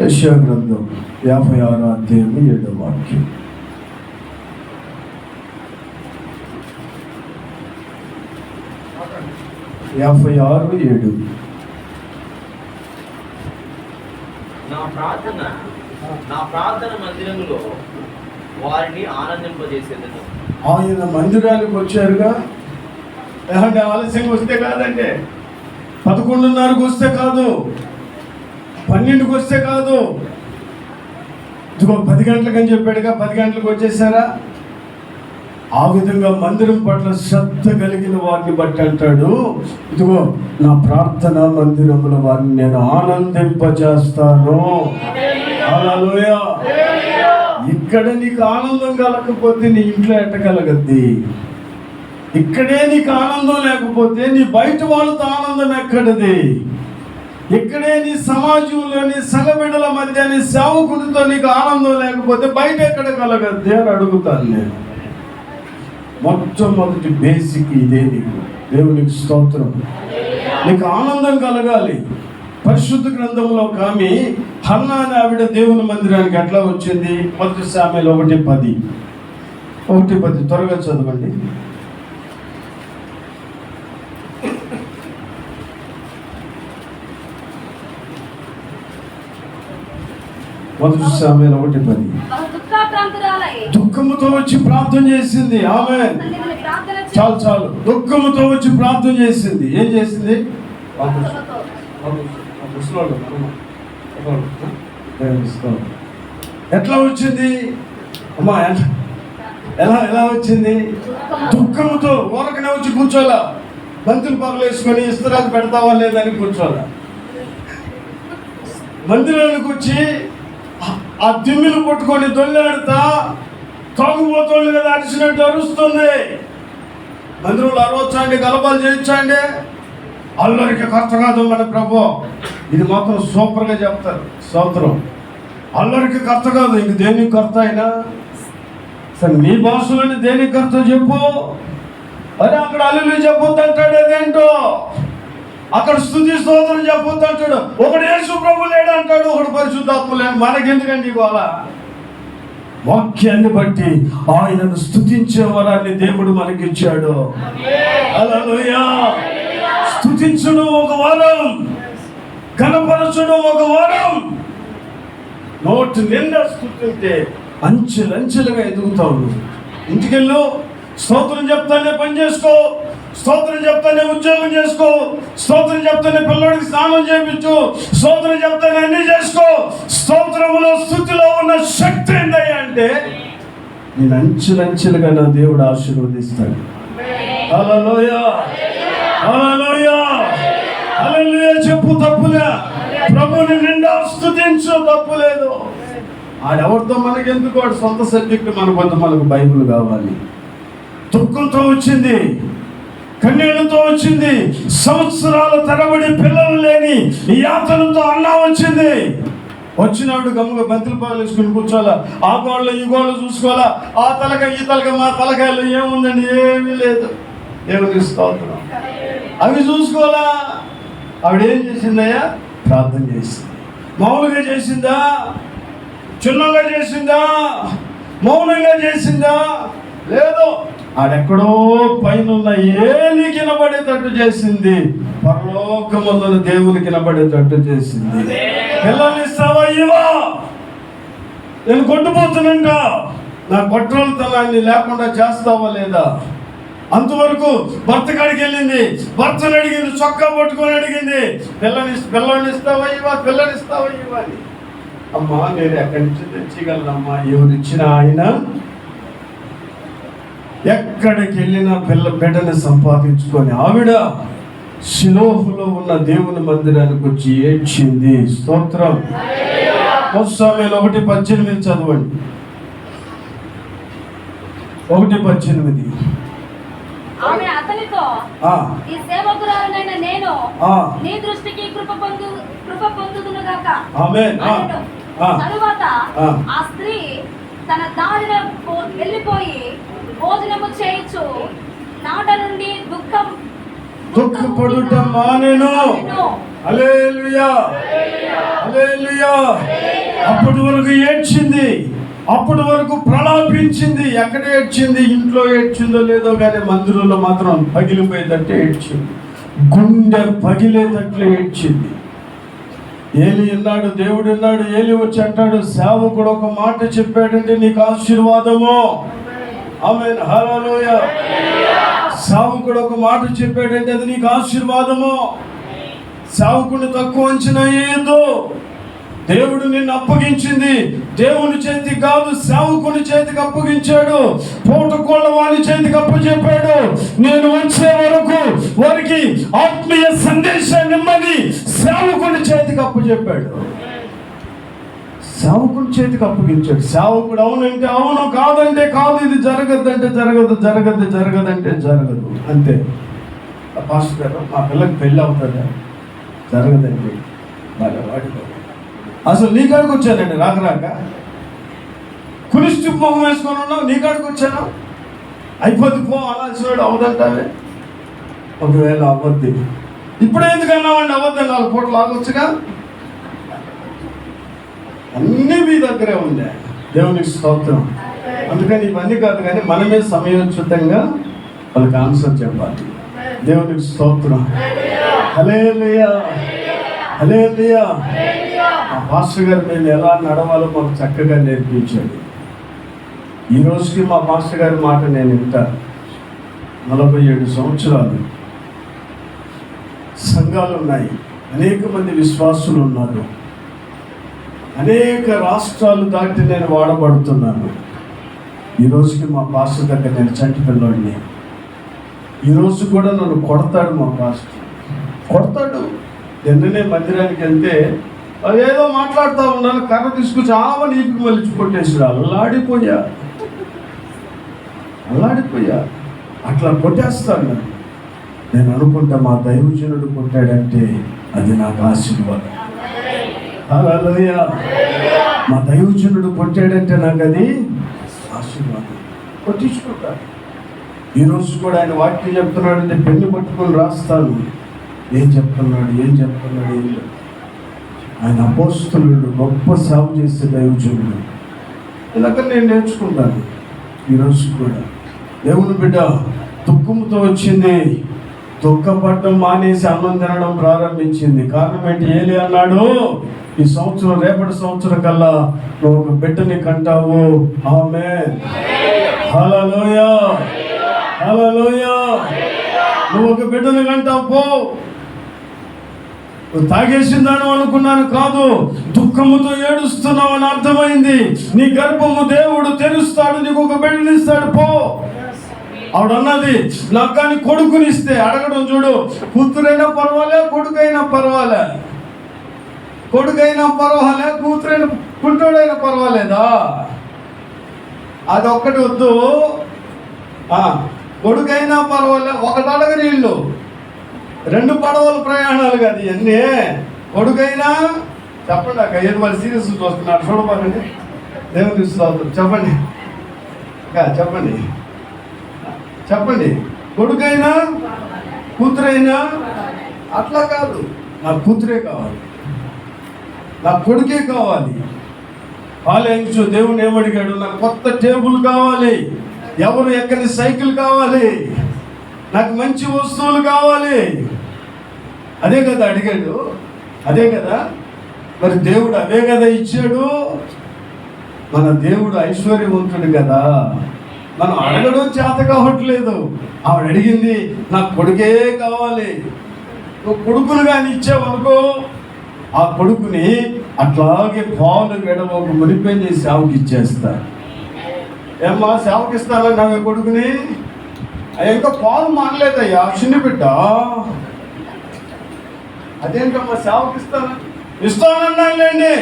యెషయా గ్రంథం 56వ అధ్యాయం 7వ వాక్యం. నా ప్రార్థన మందిరములో వారిని ఆనందింపజేసేదను. ఆయన మందిరానికి వచ్చారుగా, ఏమంటే ఆలస్యంగా వస్తే కాదండి, 11:30కు వస్తే కాదు, 12కి వస్తే కాదు, ఇదిగో 10 గంటలకు అని చెప్పాడుగా, 10 గంటలకు వచ్చేసారా? ఆ విధంగా మందిరం పట్ల శ్రద్ధ కలిగిన వారిని బట్టి అంటాడు, ఇదిగో నా ప్రార్థన మందిరముల వారిని నేను ఆనందింపజేస్తాను. హల్లెలూయా. ఇక్కడ నీకు ఆనందం కలగకపోతే నీ ఇంట్లో ఎట్ట కలగద్ది? ఇక్కడే నీకు ఆనందం లేకపోతే నీ బయట వాళ్ళతో ఆనందం ఎక్కడది? ఇక్కడే నీ సమాజంలో నీ సంఘబిడ్డల మధ్య నీ సేవకుడితో నీకు ఆనందం లేకపోతే బయట ఎక్కడ కలగద్ది అని అడుగుతాను నేను. మొట్టమొదటి బేసిక్ ఇదే. నీకు దేవునికి స్తోత్రం. నీకు ఆనందం కలగాలి. పరిశుద్ధ గ్రంథంలో కామి హన్నా అనే ఆవిడ దేవుని మందిరానికి ఎట్లా వచ్చింది? 1 సామెలు 1:10 త్వరగా చదవండి. 1 సామెలు 1:10. దుఃఖముతో వచ్చి ప్రార్థన చేసింది. ఆమేన్. చాలు. దుఃఖముతో వచ్చి ప్రార్థన చేసింది. ఏం చేసింది? ఎట్లా వచ్చింది అమ్మా? ఎలా వచ్చింది? దుఃఖముతో. ఊరకనే వచ్చి కూర్చోలా, బంతులు పగలు వేసుకొని ఇస్తరాలు పెడతావా లేదని కూర్చోలా. మందిరానికి వచ్చి ఆ దిమ్మిలు పట్టుకొని దొల్లాడుతా తాగుబోతోళ్ళు కదా అరిచినట్టు అరుస్తుంది. మందిరంలో అరవచ్చండి, గలబాలు చేయించండి, అల్లరికి కర్త కాదు మన ప్రభు. ఇది మాత్రం సూపర్గా చెప్తారు. స్తోత్రం. అల్లరికి కర్త కాదు, ఇంక దేనికి కర్త అయినా సరే నీ భాషలోని దేనికి కర్త చెప్పు. అరే అక్కడ హల్లెలూయా చెప్పొద్దు అంటాడు, అదేంటో అక్కడ స్తుతి స్తోత్రం చెప్పొద్దు అంటాడు. ఒకడు యేసు ప్రభు లేడు అంటాడు, ఒకడు పరిశుద్ధాత్మ లేడు. మనకెందుకండి ఇవాళ వాక్యాన్ని బట్టి ఆయనను స్తుతించే వరాన్ని దేవుడు మనకిచ్చాడు. హల్లెలూయా. స్తుతించడం ఒక వరం, కనపరచడం ఒక వరం. నోటి నిండా స్తుతింటే అంచెలంచెలుగా ఎదుగుతావు. ఇంటికెళ్ళు, స్తోత్రం చెప్తానే పని చేసుకో, స్తోత్రం చెప్తానే ఉద్యోగం చేసుకో, స్తోత్రం చెప్తానే పిల్లడికి స్నానం చేయించు, స్తోత్రం చెప్తానే అన్ని చేసుకో. స్తోత్రములో స్తుతిలో ఉన్న శక్తి ఏందయ్యా అంటే నేను అంచెలంచెలుగా నా దేవుడు ఆశీర్వదిస్తాడు. హల్లెలూయా, హల్లెలూయా, హల్లెలూయా చెప్పు, తప్పులే. ప్రభుని నిండా స్తుతించు, తప్పులేదు. ఆడెవరితో మనకెందుకు, వాడు సొంత సబ్జెక్టు మనకు బైబిల్ కావాలి. దుఃఖంతో వచ్చింది, కన్నీళ్లతో వచ్చింది, సంవత్సరాల తరబడి పిల్లలు లేని యాతనతో అన్న వచ్చింది. వచ్చినాడు గమ్ముగా బంతులు పాలు వేసుకుని కూర్చోాలా, ఆ గోళ్ళు ఈ గోళ్ళు చూసుకోవాలా, ఆ తలక ఈ తలక, మా తలకాయలు ఏముందండి, ఏమీ లేదు. దేవునికి స్తోత్రం. అవి చూసుకోవాలా. ఆవిడేం చేసిందయ్యా? ప్రార్థన చేసింది. మామూలుగా చేసిందా? చిన్నగా చేసిందా? మౌనంగా చేసిందా? లేదు. ఆడెక్కడో పైన ఏలి కినబడేటట్టు చేసింది, పరలోకమందున దేవుని కినబడేటట్టు చేసింది. పిల్లల్ని ఇస్తావా? ఇవా, నేను కొట్టుపోతున్నంట, నా కొట్రోలుతనాన్ని లేకుండా చేస్తావా లేదా? అంతవరకు భర్త కాడికి వెళ్ళింది, భర్తను అడిగింది, చొక్కా పట్టుకొని అడిగింది, పిల్లని ఇస్తావా ఇవా, పిల్లని ఇస్తావా ఇవా అని. అమ్మా నేను ఎక్కడి నుంచి తెచ్చగలనమ్మా, ఎవరిచ్చినా ఆయన ఎక్కడికి వెళ్ళినా బిడ్డని సంపాదించుకొని ఆవిడ షిలోహులో ఉన్న దేవుని మందిరానికి వచ్చి ఏడ్చింది. స్తోత్రం. సామెలు 1:18 చదవండి. 1:18. ఆమె అతనితో, ఈ సేవకురాలనైన నేను నీ దృష్టికి కృప పొందుదునుగాక. ఆమేన్. తరువాత ఆ స్త్రీ తన దారిన వెళ్ళిపోయి భోజనము చేయించు నాట నుండి దుఃఖపడుట మానెను. హల్లెలూయా, హల్లెలూయా. అప్పటి వరకు ఏడ్చింది, అప్పటి వరకు ప్రలాపించింది. ఎక్కడ ఏడ్చింది? ఇంట్లో ఏడ్చిందో లేదో కానీ మందిరంలో మాత్రం పగిలిపోయేటట్టు ఏడ్చింది, గుండె పగిలేటట్లు ఏడ్చింది. ఏలి అన్నాడు, దేవుడు అన్నాడు, ఏలి వచ్చి అంటాడు, సేవకుడు ఒక మాట చెప్పాడంటే నీకు ఆశీర్వాదము. ఆమేన్, హల్లెలూయా. సేవకుడు ఒక మాట చెప్పాడంటే అది నీకు ఆశీర్వాదము. సేవకుడిని తక్కువ అంచనా వేయద్దు. దేవుడు నిన్ను అప్పగించింది దేవుని చేతికి కాదు, సేవకుని చేతికి అప్పగించాడు. పూటకోళ్ళ వాని చేతికి అప్పచెప్పాడు. నేను వచ్చే వరకు వారికి ఆత్మీయ సందేశాన్ని ఇమ్మని సేవకుని చేతికి అప్పచెప్పాడు. సేవకుని చేతికి అప్పగించాడు. సేవకుడు అవునంటే అవును, కాదంటే కాదు, ఇది జరగద్దంటే జరగదు, జరగదంటే జరగదు, అంతే. పాస్టర్ గారు మా పిల్లకి పెళ్ళి అవుతుందా? జరగదండి. వాడికి అసలు నీ కాడికి వచ్చానండి, రాక కులిష్టి మొహం వేసుకొని ఉన్నావు, నీ కాడికి వచ్చాను, అయిపోద్ది పో అనాల్సినాడు, అవదంటావే. ఒకవేళ అవ్వద్ది, ఇప్పుడే ఎందుకు అన్నామండి? అవ్వద్దని 4 పూటలు ఆగొచ్చుగా. అన్నీ మీ దగ్గరే ఉండే. దేవునికి స్తోత్రం. అందుకని ఇవన్నీ కాదు కానీ మనమే సమయోచితంగా వాళ్ళకి ఆన్సర్ చెప్పాలి. దేవునికి స్తోత్రం. హల్లెలూయా, హల్లెలూయా. మా పాస్టర్ గారు మేము ఎలా నడవాలో మాకు చక్కగా నేర్పించాడు. ఈ రోజుకి మా పాస్టర్ గారి మాట నేను వింటాను. 47 సంవత్సరాలు సంఘాలు ఉన్నాయి, అనేక మంది విశ్వాసులు ఉన్నారు, అనేక రాష్ట్రాలు దాటి నేను వాడబడుతున్నాను. ఈ రోజుకి మా పాస్టర్ దగ్గర నేను చంటి పిల్లోడిని. ఈరోజు కూడా నన్ను కొడతాడు మా పాస్టర్, కొడతాడు. నిన్ననే మందిరానికి వెళ్తే అదేదో మాట్లాడుతూ ఉన్నాను, కర్ర తీసుకొచ్చి ఆమె ఈపికి మళ్ళీ కొట్టేసాడు. అల్లాడిపోయా. అట్లా కొట్టేస్తాను నన్ను. నేను అనుకుంటా మా దైవజనుడు కొట్టాడంటే అది నాకు ఆశీర్వాదం. హల్లెలూయా. మా దైవజనుడు కొట్టాడంటే నాకు అది ఆశీర్వాదం. కొట్టించుకుంటాను. ఈరోజు కూడా ఆయన వాక్యం చెప్తున్నాడంటే పెన్ను పట్టుకొని రాస్తాను. ఏం చెప్తున్నాడు ఏం లేదు. ఆయన అపోస్తలుడు, గొప్ప సేవ చేసే దైవజనుడు. ఇలాగ నేను నేర్చుకుంటాను. ఈరోజు కూడా దేవుని బిడ్డ దుఃఖంతో వచ్చింది, దుఃఖపడడం మానేసి అన్నం తినడం ప్రారంభించింది. కారణం ఏంటి? ఏలి అన్నాడు, ఈ సంవత్సరం రేపటి సంవత్సరం కల్లా నువ్వు ఒక బిడ్డని కంటావు. ఆమేన్. హల్లెలూయా, హల్లెలూయా. నువ్వు ఒక బిడ్డని కంటావు పో. నువ్వు తాగేసిందాను అనుకున్నాను, కాదు, దుఃఖముతో ఏడుస్తున్నావు అని అర్థమైంది. నీ గర్భము దేవుడు తెరుస్తాడు, నీకు ఒక బిడ్డనిస్తాడు పో. ఆవిడ అన్నది, నాకు కానీ కొడుకునిస్తే, అడగడం చూడు, కూతురైనా పర్వాలే, కొడుకైనా పర్వాలే, కూతురైనా కుంటోడైనా పర్వాలేదా? అది ఒక్కటి వద్దు. కొడుకైనా పర్వాలే, ఒకటి అడగని ఇల్లు, 2 పడవల ప్రయాణాలు కాదు ఇవన్నీ. కొడుకైనా చెప్పండి అక్క, ఏది వాళ్ళు సీరియస్ చూస్తున్నారు చూడబాకండి. దేవుని స్తోత్రం. చెప్పండి చెప్పండి చెప్పండి. కొడుకైనా కూతురైనా అట్లా కాదు, నాకు కూతురే కావాలి, నాకు కొడుకే కావాలి. పాలయించు. దేవుని ఏమడిగాడు? నాకు కొత్త టేబుల్ కావాలి, ఎవరు ఎక్కని సైకిల్ కావాలి, నాకు మంచి వస్తువులు కావాలి. అదే కదా అడిగాడు, అదే కదా. మరి దేవుడు అవే కదా ఇచ్చాడు. మన దేవుడు ఐశ్వర్యవంతుడు కదా. మనం అడగడం చేత కావట్లేదు. ఆవిడ అడిగింది, నాకు కొడుకే కావాలి. నువ్వు కొడుకును కానీ ఇచ్చావనుకో, ఆ కొడుకుని అట్లాగే పాలు గడవకు మునిపోయి సేవకి ఇచ్చేస్తా. ఏమ్మా సేవకి ఇస్తానన్నా కొడుకుని? ఇంకా పాలు మానలేదయ్యా, చిన్న బిడ్డ. అదేంటమ్మా సేవకి ఇస్తానన్నాలేండి.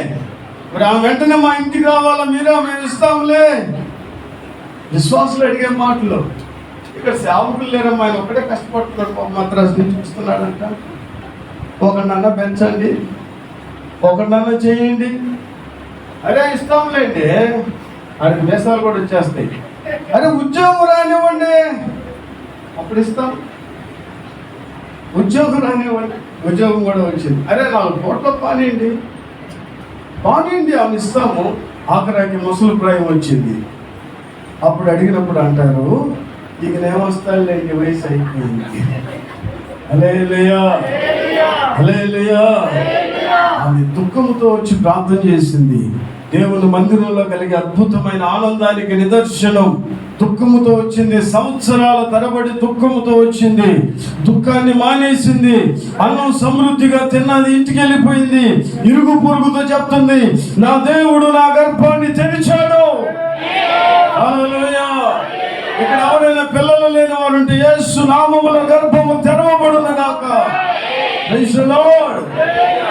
మరి ఆమె వెంటనే మా ఇంటికి రావాలా మీరు? మేము ఇస్తాంలే. విశ్వాసులు అడిగే మాటలు. ఇక్కడ సేవకులు లేరమ్మా, ఆయన ఒక్కడే కష్టపడుతున్నాడు, మద్రాసు నుంచి వస్తున్నాడంట. ఒకరినన్నా పెంచండి, ఒకరినన్నా చేయండి. అరే ఇస్తాంలేండి, ఆయనకి దేశాలు కూడా వచ్చేస్తాయి. అరే ఉద్యోగం రానివ్వండి, అప్పుడు ఇస్తాం. ఉద్యోగం రానివ్వండి, ఉద్యోగం కూడా వచ్చింది. అరే 4 కోట్ల పానీయండి, ఆమె ఇస్తాము. ఆఖరాకి ముసలి ప్రాయం వచ్చింది. అప్పుడు అడిగినప్పుడు అంటారు, ఇక ఏమొస్తాడులే, ఇంక వయసు అయిపోయింది. హల్లెలూయా, హల్లెలూయా. ఆమె దుఃఖంతో వచ్చి ప్రార్థన చేసింది. దేవుని మందిరంలో కలిగే అద్భుతమైన ఆనందానికి నిదర్శనం. దుఃఖముతో వచ్చింది, సంవత్సరాల తరబడి దుఃఖముతో వచ్చింది. దుఃఖాన్ని మానేసింది, అన్నం సమృద్ధిగా తిన్నది, ఇంటికి వెళ్ళిపోయింది. ఇరుగు పొరుగుతో చెప్తుంది, నా దేవుడు నా గర్భాన్ని తెరిచాడు. హల్లెలూయా. ఇక్కడ ఎవరైనా పిల్లలు లేని వారు ఉంటే, యేసు నామములో గర్భము తెరవబడును గాక. Praise the Lord.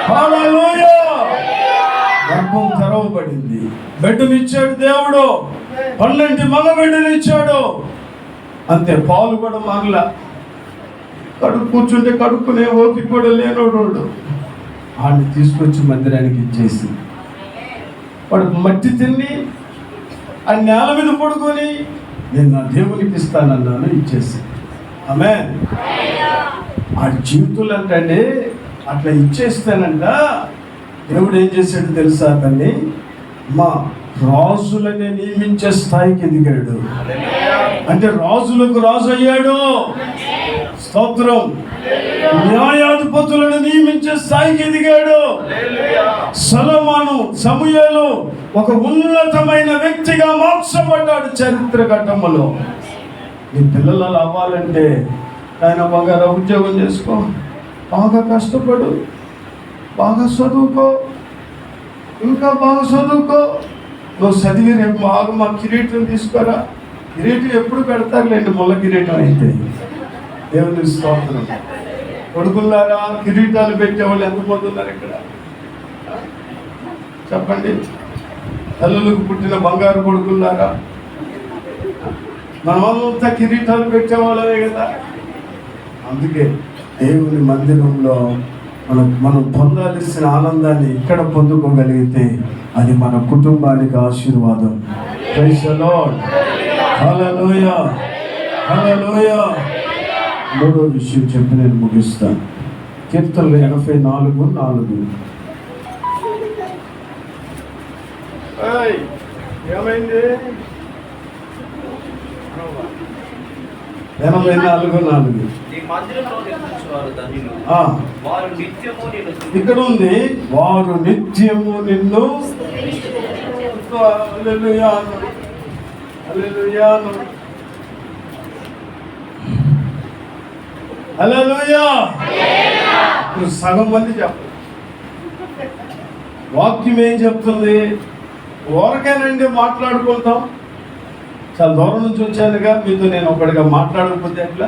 హల్లెలూయా. గర్భం తెరవబడింది, బిడ్డనిచ్చాడు దేవుడు, 12 మగ బిడ్డలు ఇచ్చాడు. అంతే, పాలు కూడా మాగల. కూర్చుంటే కడుక్కునే ఓపిక కూడా లేనోడు. వాడిని తీసుకొచ్చి మందిరానికి ఇచ్చేసి, వాడు మట్టి తిని ఆ నేల మీద పడుకొని, నేను నా దేవునికి ఇస్తానన్నాను, ఇచ్చేసి. ఆమేన్. ఆ జీవితంలో అంటే అట్లా ఇచ్చేస్తానంట. దేవుడు ఏం చేశాడు తెలుసా? అతన్ని మా రాజులని నియమించే స్థాయికి ఎదిగాడు. అంటే రాజులకు రాజు అయ్యాడు. స్తోత్రం. న్యాయాధిపతులను నియమించే స్థాయికి ఎదిగాడు. సొలొమోను, సమూయేలు ఒక ఉన్నతమైన వ్యక్తిగా మార్చబడ్డాడు చరిత్ర ఘట్టంలో. నీ పిల్లలు అలా అవ్వాలంటే ఆయన బాగా ఉద్యోగం చేసుకో, బాగా కష్టపడు, బాగా చదువుకో, ఇంకా బాగా చదువుకో. నువ్వు చదివి రేపు బాగా మా కిరీటం తీసుకోరా. కిరీటం ఎప్పుడు పెడతారులేండి, ముళ్ళ కిరీటం అయితే. దేవుని స్తోత్రం. కొడుకులారా, కిరీటాలు పెట్టేవాళ్ళు ఎంతమంది ఉన్నారు ఇక్కడ? చెప్పండి. తల్లులకు పుట్టిన బంగారు కొడుకులారా, మనమంతా కిరీటాలు పెట్టేవాళ్ళమే కదా. అందుకే దేవుని మందిరంలో మనం పొందాల్సిన ఆనందాన్ని ఇక్కడ పొందుకోగలిగితే అది మన కుటుంబానికి ఆశీర్వాదం. Praise the Lord. Hallelujah, hallelujah. మూడో విషయం చెప్పి నేను ముగిస్తాను. కీర్తనలు 84:4. ఏమైంది? 84:4. నీ మందిరంలో నివసించువారు ధన్యులు. వారు నిత్యము నిన్ను ఇక్కడ ఉంది, వారు నిత్యము నిన్ను హల్లెలూయా, హల్లెలూయా, హల్లెలూయా. ఇప్పుడు సగం మంది చెప్పండి. వాక్యం ఏం చెప్తుంది? ఊరకేనండి మాట్లాడుకుంటాం. చాలా దూరం నుంచి వచ్చానుగా, మీతో నేను ఒకటిగా మాట్లాడకపోతే ఎట్లా?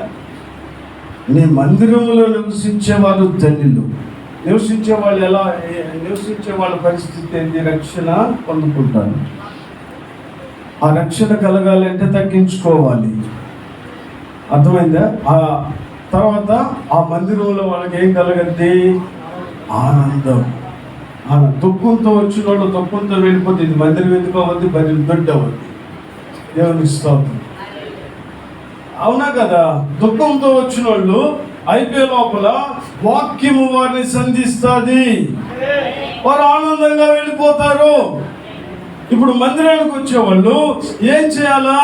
నీ మందిరంలో నివసించేవారు ధన్యులు. నివసించే వాళ్ళు ఎలా? నివసించే వాళ్ళ పరిస్థితి ఏంటి? రక్షణ పొందుకుంటారు. ఆ రక్షణ కలగాలంటే తగ్గించుకోవాలి. అర్థమైందా? ఆ తర్వాత ఆ మందిరంలో వాళ్ళకి ఏం కలగద్ది? ఆనందం. దుఃఖంతో వచ్చిన వాళ్ళు దుఃఖంతో వెళ్ళిపోతే ఇది మందిరం ఎందుకు అవ్వద్ది? బరి దొడ్డు అవ్వద్ది. దేవునికి స్తోత్రం. అవునా కదా? దుఃఖంతో వచ్చిన వాళ్ళు అయిపోయే లోపల వాక్యము వారిని సంధిస్తుంది, వారు ఆనందంగా వెళ్ళిపోతారు. ఇప్పుడు మందిరానికి వచ్చేవాళ్ళు ఏం చేయాలా?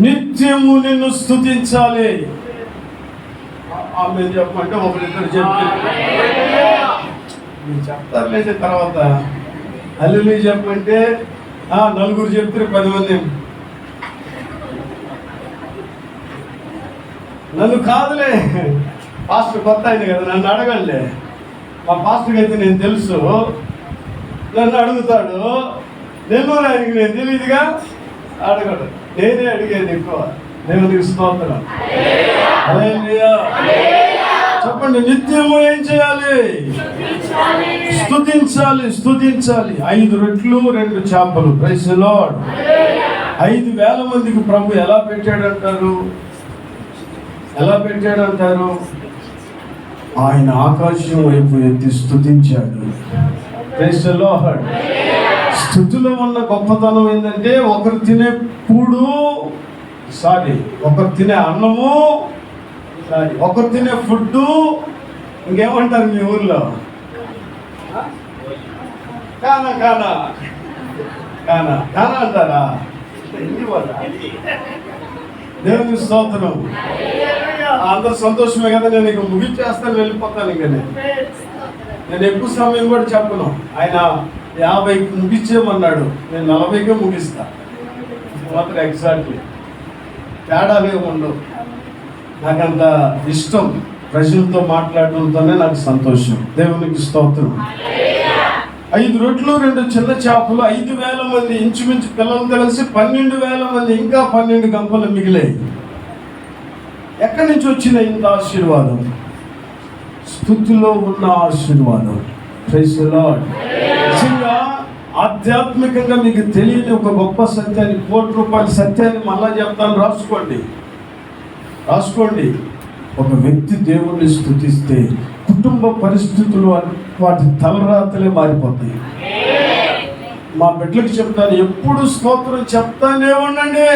నిత్యము నిన్ను స్తుతించాలి. ఆమె చెప్పమంటే ఒకరిద్దరు చెప్తారు లేదు. తర్వాత హల్లెలూయా చెప్పమంటే నలుగురు చెప్తారు, 10 మంది. నన్ను కాదులే, పాస్టర్ కొత్త అయింది కదా, నన్ను అడగలే. మా పాస్టర్కి అయితే నేను తెలుసు, నన్ను అడుగుతాడు. నెల్లూరు ఆయనకి నేను తెలియదుగా, అడగడు. నేనే అడిగేది ఎక్కువ. దేవునికి స్తోత్రం. హల్లెలూయా. చెప్పండి, నిత్యము ఏం చేయాలి? స్తుతించాలి, స్తుతించాలి. 5 రొట్టెలు 2 చేపలు. Praise the lord. 5,000 మందికి ప్రభు ఎలా పెట్టాడంటారు? ఎలా పెట్టాడంటారు? ఆయన ఆకాశం వైపు ఎత్తి స్తుతించాడు. Praise the Lord. స్తుతిలో ఉన్న గొప్పతనం ఏంటంటే ఒకరు తినే ఒకరు తినే అన్నము, ఒకరు తినే ఫుడ్డు, ఇంకేమంటారు మీ ఊర్లో? కానా కానా కానా కానా అంటారా? దేవుని స్తోత్రం. అందరు సంతోషమే కదా. నేను ఇక ముగించేస్తాను, వెళ్ళిపోతాను. ఇంకా నేను ఎక్కువ సమయం కూడా చెప్పను. ఆయన 50కి ముగించేమన్నాడు, నేను 40కే ముగిస్తా. మాత్రం ఎగ్జాక్ట్లీ తేడాలే ఉండవు. నాకంత ఇష్టం ప్రజలతో మాట్లాడడంతోనే నాకు సంతోషం. దేవునికి స్తోత్రం. 5 రొట్టెలు 2 చిన్న చేపలు, 5,000 మంది, ఇంచుమించు పిల్లలతో కలిసి 12,000 మంది, ఇంకా 12 గంపలు మిగిలాయి. ఎక్కడి నుంచి వచ్చిన ఇంత ఆశీర్వాదం? స్తుతిలో ఉన్న ఆశీర్వాదం. Praise the lord. నిజంగా ఆధ్యాత్మికంగా మీకు తెలియని ఒక గొప్ప సత్యాన్ని, ₹1,00,00,000 సత్యాన్ని మళ్ళా చెప్తాను, రాసుకోండి. ఒక వ్యక్తి దేవుణ్ణి స్తుతిస్తే కుటుంబ పరిస్థితులు వాటి తలరాతలే మారిపోతాయి. మా బిడ్డలకు చెప్తాను, ఎప్పుడు స్తోత్రం చెప్తానే ఉండండి.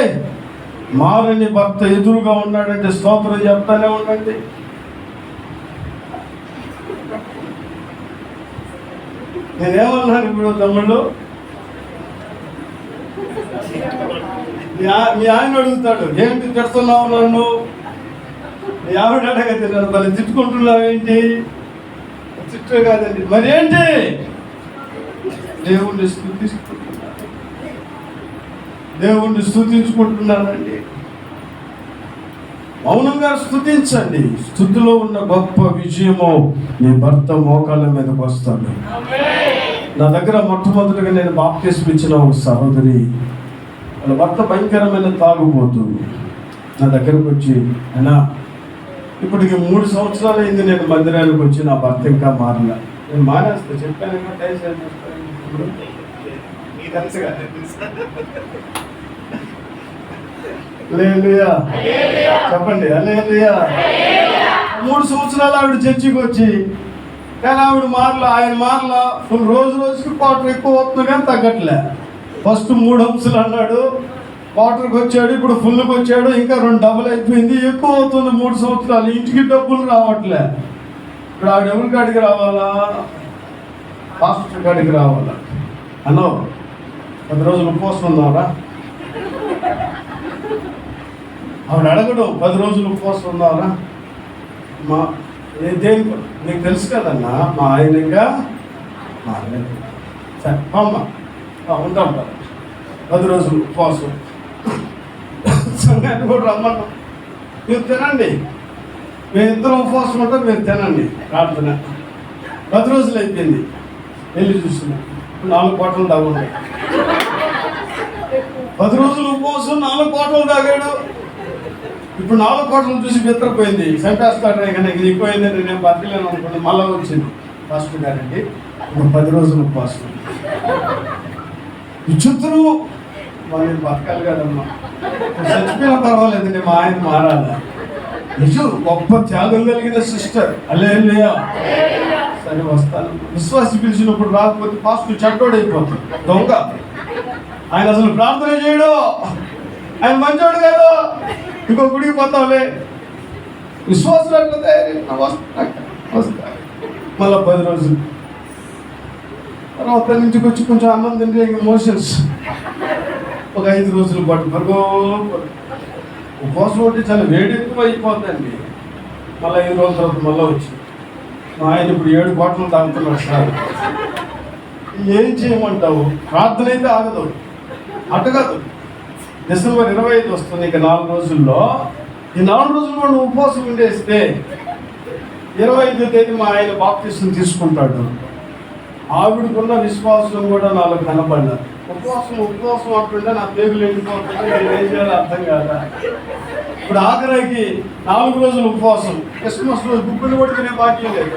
మారని భర్త ఎదురుగా ఉన్నాడంటే స్తోత్రం చెప్తానే ఉండండి. నేనేమన్నాను ఇప్పుడు తమ్ముళ్ళు? మీ ఆయన అడుగుతాడు, ఏంటి తిడుతున్నావు నన్ను? మీ ఆవిడ అడగతే, నన్ను మళ్ళీ తిట్టుకుంటున్నావు ఏంటి? తిట్టు కాదండి, మరి ఏంటి? దేవుణ్ణి స్తుతించుకుంటున్నానండి. మౌనంగా స్తుతించండి. స్తుతిలో ఉన్న గొప్ప విజయము నీ భర్త మోకాళ్ళ మీదకి వస్తాడు. నా దగ్గర మొట్టమొదటిగా నేను బాప్టిజం ఇచ్చిన ఒక సహోదరి, వాళ్ళ భర్త భయంకరమైన తాగుబోతు, నా దగ్గరకు వచ్చి, అయినా ఇప్పటికి 3 సంవత్సరాలు అయింది నేను మందిరానికి వచ్చి, నా భర్త ఇంకా మారలే. నేను మానేస్తా చెప్పాను. హల్లెలూయా చెప్పండి. హల్లెలూయా. 3 సంవత్సరాలు ఆవిడ చర్చికి వచ్చి కానీ ఆవిడ ఆయన మారలా ఫుల్ రోజుకి క్వార్టర్ ఎక్కువ అవుతుంది కానీ తగ్గట్లే. ఫస్ట్ 3 అంశాలు అన్నాడు, క్వార్టర్కి వచ్చాడు, ఇప్పుడు ఫుల్కి వచ్చాడు, ఇంకా 2 డబుల్ అయిపోయింది, ఎక్కువ అవుతుంది 3 సంవత్సరాలు, ఇంటికి డబ్బులు రావట్లే. ఇప్పుడు ఆవిడ ఎవరి కాడికి రావాలా? పాస్టర్ కాడికి రావాలా? అన్నో 10 రోజులు ఉపవాసం ఉన్నారా? ఆవిడ అడగడం 10 రోజులు ఉపవాసం ఉన్నారా? దేని నీకు తెలుసు కదన్నా, మా ఆయన ఇంకా సరే అమ్మ ఉంటాం కదా 10 రోజులు ఉపవాసం. సంఘాన్ని కూడా రమ్మన్నాం, మీరు తినండి, మేమిద్దరం ఉపవాసం ఉంటాం, మీరు తినండి ప్రార్థన. 10 రోజులు అయిపోయింది, వెళ్ళి చూస్తున్నాం 4 బాటలు తాగుంటాయి. 10 రోజులు ఉపవాసం 4 బాటలు తాగాడు. ఇప్పుడు 4 బాటలు చూసి బెత్తరపోయింది, చంపేస్తాడు, ఇక నీకు ఎక్కువైందని నేను బతకలేను అనుకుని మళ్ళీ వచ్చింది ఫాస్ట్ గారండి. ఇప్పుడు 10 రోజులు ఉపవాసం. విచిత్రం, మనం బతకాలి కదమ్మా, చచ్చిపోయినా పర్వాలేదండి, మా ఆయన మారాలా. నిజం, గొప్ప త్యాగం కలిగిన సిస్టర్. హల్లెలూయా. సరే వస్తాను. విశ్వాసి పిలిచినప్పుడు రాకపోతే పాస్టర్ చెడ్డోడైపోతాడు, దొంగ. ఆయన అసలు ప్రార్థన చేయడు, ఆయన మంచోడు కాదు, ఇంకో గుడికి పోతాంలే. విశ్వాసులు అట్లా వస్తా మళ్ళీ 10 రోజులు తర్వాత ఇంటికి వచ్చి కొంచెం అన్నం తింటే ఇంక మోషన్స్. ఒక 5 రోజుల పాటు పరుగో ఉపవాసం ఉంటే చాలా వేడి ఎక్కువ అయిపోతుందండి. మళ్ళీ 5 రోజుల తర్వాత మళ్ళీ వచ్చి మా ఆయన ఇప్పుడు 7 బాటలు తాగుతున్నాడు సార్. ఏం చేయమంటావు? ప్రార్థన అయితే ఆగదు, అట్టగదు. డిసెంబర్ 25 వస్తుంది, ఇక 4 రోజుల్లో. ఈ 4 రోజుల్లో నువ్వు ఉపవాసం ఉండేస్తే 25వ తేదీ మా ఆయన బాప్తిసం తీసుకుంటాడు. ఆవిడకున్న విశ్వాసం కూడా నాలో కనపడ్డారు. ఉపవాసం అంటుంటే నా పేగులు ఎండిపోతుంటే నేను ఏం చేయాలో అర్థం కాదా. ఇప్పుడు ఆఖరికి 4 రోజులు ఉపవాసం. క్రిస్మస్ రోజు గుబ్బులు కూడా తినే భాగ్యం లేదు,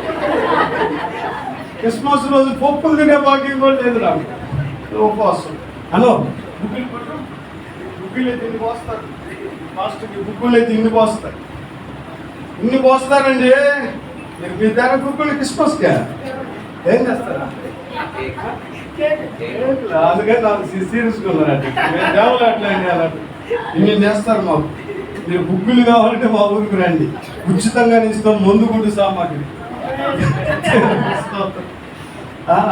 క్రిస్మస్ రోజు పప్పులు తినే భాగ్యం కూడా లేదు నాకు. ఉపవాసం అనో బుక్కులు అయితే ఇన్ని పోస్తారు, మాస్టర్కి బుక్కులు అయితే ఇన్ని పోస్తారండి. మీరు మీ దగ్గర బుక్కులు క్రిస్మస్గా ఏం చేస్తారా? అందుకని నాకు సీరియస్గా ఉన్నారండి, మేము దేవులు అట్లా అన్నట్టు ఇన్ని చేస్తారు మాకు. మీరు బుక్కులు కావాలంటే మా ఊరికి రండి, ఉచితంగానే ఇస్తాం, ముందు గుడి సామాగ్రి.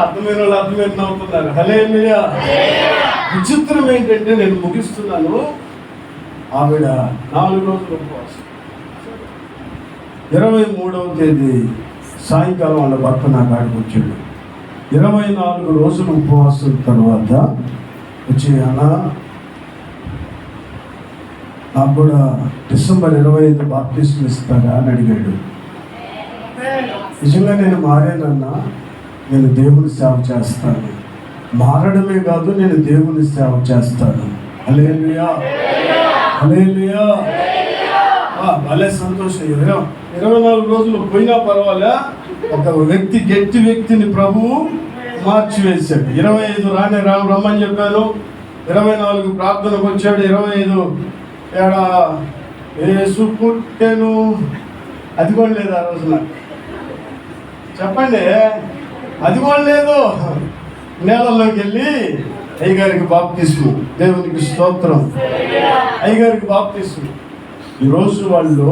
అర్థమైన వాళ్ళు అర్థమైన అవుతున్నారు. హల్లెలూయా. విచిత్రం ఏంటంటే, నేను ముగిస్తున్నాను, ఆవిడ 4 రోజులు ఉపవాసం. 23వ తేదీ సాయంకాలం వాళ్ళ భర్త నా కాడికి వచ్చాడు. 24 రోజులు ఉపవాసం తర్వాత వచ్చి, అన్నా నాకు కూడా డిసెంబర్ 25 బాప్టిజం ఇస్తారా అని అడిగాడు. నిజంగా నేను మారానన్నా, నేను దేవుని సేవ చేస్తాను. మారడమే కాదు, నేను దేవుని సేవ చేస్తాను. హల్లెలూయా, హల్లెలూయా. భలే సంతోషం. 24 రోజులు పోయినా పర్వాలే, ఒక గట్టి వ్యక్తిని ప్రభువు మార్చివేశాడు. 25 రమ్మని చెప్పాను, 24 ప్రార్థనకు వచ్చాడు. 25 ఏడా యేసు పుట్టెను, అది కూడా లేదు ఆ రోజున. చెప్పండి, అది కూడా లేదు. నేలల్లోకి వెళ్ళి అయ్యగారికి బాప్తిస్ము, దేవునికి స్తోత్రం, అయ్యగారికి బాప్తిస్ము. ఈరోజు వాళ్ళు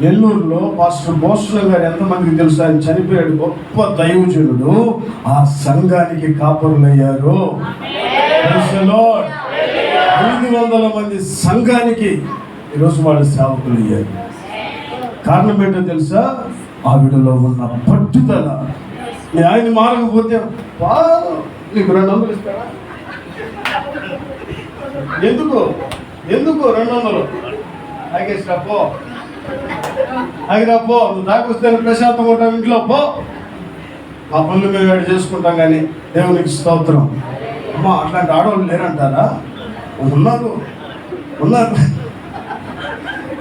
నెల్లూరులో పాస్టర్ భూషణం గారు ఎంతమందికి తెలుసు, ఆయన చనిపోయాడు, గొప్ప దైవజనుడు. ఆ సంఘానికి కాపరులయ్యారు. 500 మంది సంఘానికి ఈరోజు వాళ్ళు సేవకులు అయ్యారు. కారణం ఏంటో తెలుసా? ఆవిడలో ఉన్న పట్టుదల. ఆయన మారకపోతే నీకు 200 ఇస్తారా? ఎందుకు 200 తాగేసిరాపో, ఆగిరాపో, నువ్వు తాగొస్తే ప్రశాంతంగా ఉంటావు, ఇంట్లో పో, మా పనులు మేము వేడి చేసుకుంటాం. కానీ దేవునికి స్తోత్రం. అమ్మ, అట్లాంటి ఆడవాళ్ళు లేరంటారా? ఉన్నారు.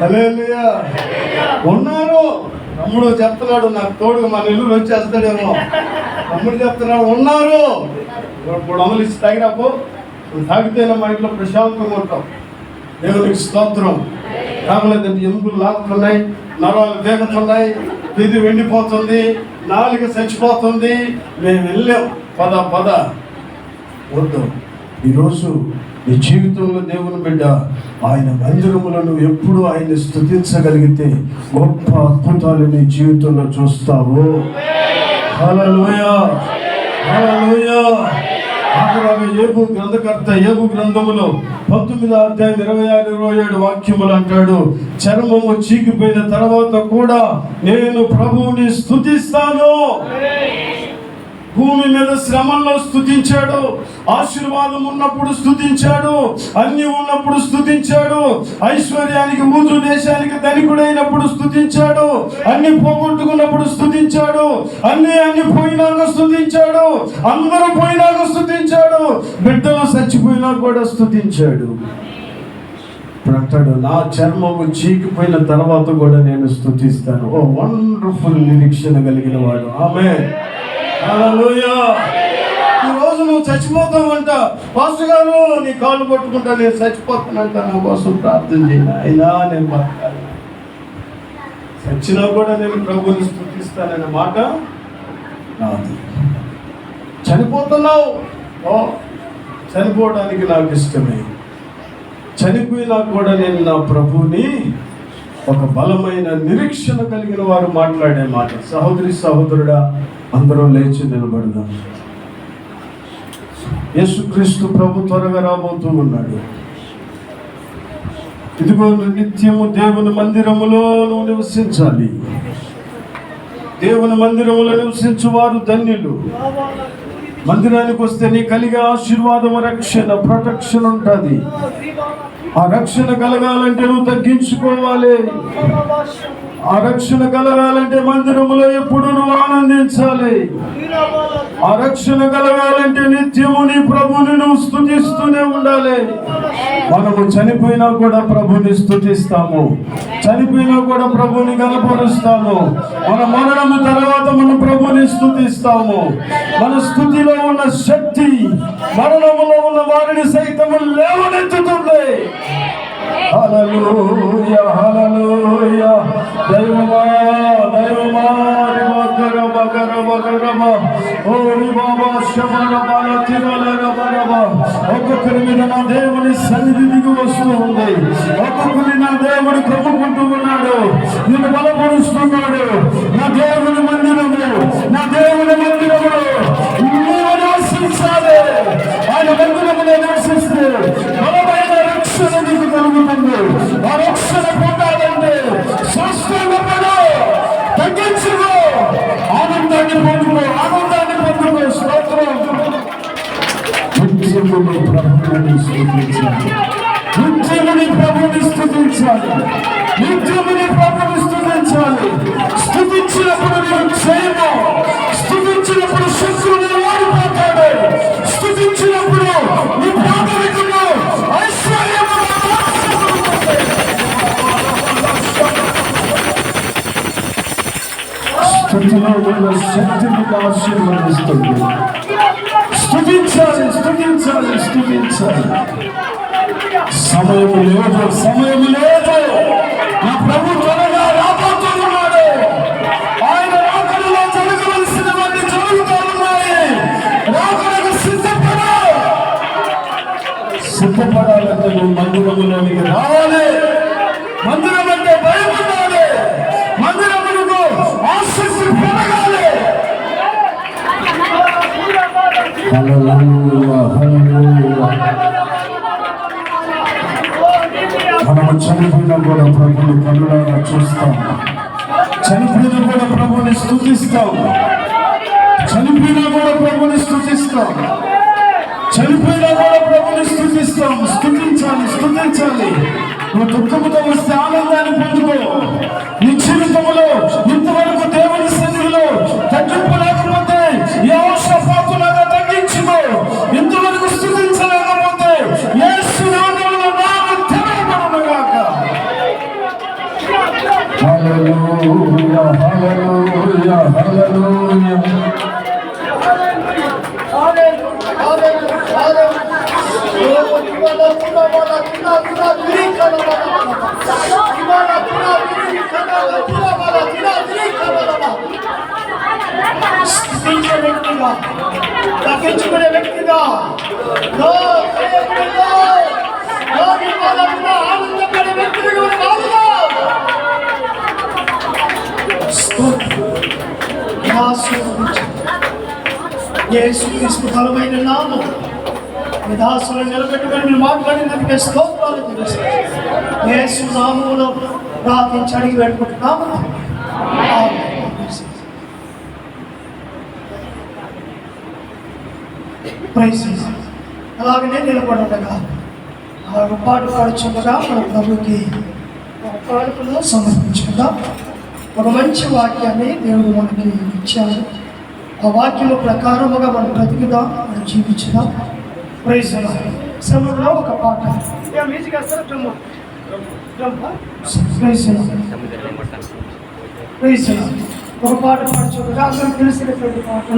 హల్లెలూయా, ఉన్నారు. తమ్ముడు చెప్తున్నాడు, నాకు తోడుగా మా నెల్లూరు వచ్చేస్తాడేమో. తమ్ముడు చెప్తున్నాడు, ఉన్నారు. 300 ఇచ్చి తాగిరాపో, నువ్వు తాగితేనే మా ఇంట్లో ప్రశాంతంగా ఉంటావు. దేవునికి స్తోత్రం. రాగలేదంటే ఎముకలు లాగుతున్నాయి, నరాలు వేగుతున్నాయి, ఇది వెండిపోతుంది, నాలుక చచ్చిపోతుంది, మేము వెళ్ళాం, పద పద. వద్దు. ఈరోజు నీ జీవితంలో దేవుని బిడ్డ ఆయన మందిరములో నువ్వు ఎప్పుడు ఆయన్ని స్తుతించగలిగితే గొప్ప అద్భుతాలు నీ జీవితంలో చూస్తావు. హల్లెలూయా, హల్లెలూయా. యేబు గ్రంథకర్త యేబు గ్రంథములో 19వ అధ్యాయం 26-27 వాక్యములు అంటాడు, చర్మము చీకిపోయిన తర్వాత కూడా నేను ప్రభువుని స్తుతిస్తాను. భూమి మీద శ్రమల్లో స్తుతించాడు, ఆశీర్వాదం ఉన్నప్పుడు స్తుతించాడు, అన్ని ఉన్నప్పుడు స్తుతించాడు, ఐశ్వర్యానికి ఊజు దేశానికి ధనికుడైనప్పుడు స్తుతించాడు, అన్ని పోగొట్టుకున్నప్పుడు స్తుతించాడు, అన్ని పోయినాక స్తుతించాడు, అందరూ పోయినాక స్తుతించాడు, బిడ్డలు చచ్చిపోయినా కూడా స్తుతించాడు. అంటాడు, నా చర్మము చీకిపోయిన తర్వాత కూడా నేను స్తుతిస్తాను. ఓ వండర్ఫుల్ నిరీక్షణ కలిగిన వాడు. ఆమేన్, హల్లెలూయా. ఈ రోజు నువ్వు చచ్చిపోతావంట, పాస్టర్ గారు నీ కాళ్ళు పట్టుకుంటా నేను చచ్చిపోతానంట, నా కోసం ప్రార్థన చేయను. అయినా నేను బతకాలి, చచ్చినా కూడా నేను ప్రభువుని స్తుతిస్తాననే మాట రాదు. చనిపోతున్నావు, ఓ చనిపోవడానికి నాకు ఇష్టమే, చనిపోయినా కూడా నేను నా ప్రభువుని ఒక బలమైన నిరీక్షణ కలిగిన వారు మాట్లాడే మాట. సహోదరి సహోదరుడా, అందరూ లేచి నిలబడదాం. యేసుక్రీస్తు ప్రభు త్వరగా రాబోతూ ఉన్నాడు. ఇదిగో నిత్యము దేవుని మందిరములో నువ్వు నివసించాలి. దేవుని మందిరములో నివసించు వారు ధన్యులు. మందిరానికి వస్తే నీ కలిగే ఆశీర్వాదము, రక్షణ, ప్రొటెక్షన్ ఉంటుంది. ఆ రక్షణ కలగాలంటే నువ్వు తగ్గించుకోవాలి. ఆ రక్షణ కలగాలంటే మందిరములో ఎప్పుడు నువ్వు ఆనందించాలి. ఆ రక్షణ కలగాలంటే నిత్యము నీ ప్రభుని నువ్వు స్తుతిస్తూనే ఉండాలి. మనము చనిపోయినా కూడా ప్రభుని స్తుతిస్తాము, చనిపోయినా కూడా ప్రభుని కనపరుస్తాము. మన మరణము తర్వాత మనం ప్రభుని స్తుతిస్తాము. మన స్తుతిలో ఉన్న శక్తి మరణములో ఉన్న వారిని సైతము లేవనెత్తుతుంది. హల్లెలూయా, హల్లెలూయా. దైవమా, దైవమా, రివకరమ కరమ కరమ, ఓ రిబాబా శమరమల తిరలరమరమ. ఒక్కొక్కరి మీద నా దేవుని సన్నిధి దిగి వస్తూ ఉంది. ఒక్కొక్కరిని నా దేవుడు కమ్ముకుంటూ ఉన్నాడు, నిన్ను బలపరుస్తున్నాడు. నా దేవుని మందిరము, నా దేవుని మందిరము నీవు నివసించాలి. ఆయన మందిరములో నివసిస్తే బలమైన రక్షణ నీకు కలుగుతుంది. ఆ రక్షణ పొందాలంటే శాస్త్రంలో తగ్గించుకో, ఆనందాన్ని పొందుకో, ఆనందాన్ని పొందుకో. స్తోత్రం. నిత్యముని ప్రభువుని స్తుతించాలి, నిత్యముని ప్రభువుని స్తుతించాలి, నిత్యముని ప్రభువుని స్తుతించాలి. స్తుతించినప్పుడు నీకు క్షయము, స్తుతించినప్పుడు శత్రువుని ఓడిపోతాడు, స్తుతించినప్పుడు నీ ప్రాథమికము ఐశ్వర్యము. స్తుతిలో ఉన్న శక్తి నీకు ఆశీర్వదిస్తుంది. స్తుతించాలి, స్తుతించాలి, స్తుతించాలి. సమయం లేదు, సమయం లేదు. నా ప్రభు త్వరగా రాబోతున్నాడు. ఆయన రాకడలో జరగవలసినవన్నీ జరుగుతూ ఉన్నాయి. రాకడకు సిద్ధపడాలంటే నువ్వు మందిరములోనికి రావాలి. మందిరం అంటే భయం ఉండాలి. మందిరములకు ఆసక్తి పెరగాలి. హల్లెలూయా, హల్లెలూయా. మనము చనిపోయినా కూడా ప్రభుని కనులారా చూస్తాం, చనిపోయినా కూడా ప్రభుని స్తుతిస్తాం, చనిపోయినా కూడా ప్రభుని స్తుతిస్తాం, చనిపోయినా కూడా ప్రభుని స్తుతిస్తాం. స్తుతించాలి, స్తుతించాలి. నువ్వు దుఃఖముతో వస్తే ఆనందాన్ని పొందుకో. నీ జీవితంలో ఇంతవరకు దేవుని సన్నిధిలో తగ్గింపు లేకపోతే యెహోషాపాతులాగా తగ్గించుకో. ఇంతవరకు స్తుతించలేకపోతే యేసు నామములో నామం తెరవబడునుగాక. హల్లెలూయా, హల్లెలూయా, హల్లెలూయా. స్థుతించే వ్యక్తిగా, తగ్గించుకునే వ్యక్తిగా, ఆనందపడే వ్యక్తులుగా మారుదాం. యేసుక్రీస్తు బలమైన నామం మీ దాసులను నిలబెట్టుకొని మీరు మాట్లాడినందుకే స్తోత్రాలు తెలుస్తాయి. యేసు నామములో ప్రార్థించి అడిగి పెట్టుకుంటున్నాము. అలాగనే నిలబడగా పాటు పాడుచుండగా మన ప్రభుకి ఒక పాడుకులో సమర్పించుకుందాం. ఒక మంచి వాక్యాన్ని దేవుడు మనకి ఇచ్చారు. ఆ వాక్యము ప్రకారముగా మనం బ్రతికుదాం, మనం జీవించుదాం. ప్రైజ్ సమయంలో ఒక పాట మ్యూజిక్ వేస్తారా? ప్రైజ్ ఒక పాట పాడుచుండగా అందరూ తెలిసినటువంటి పాట.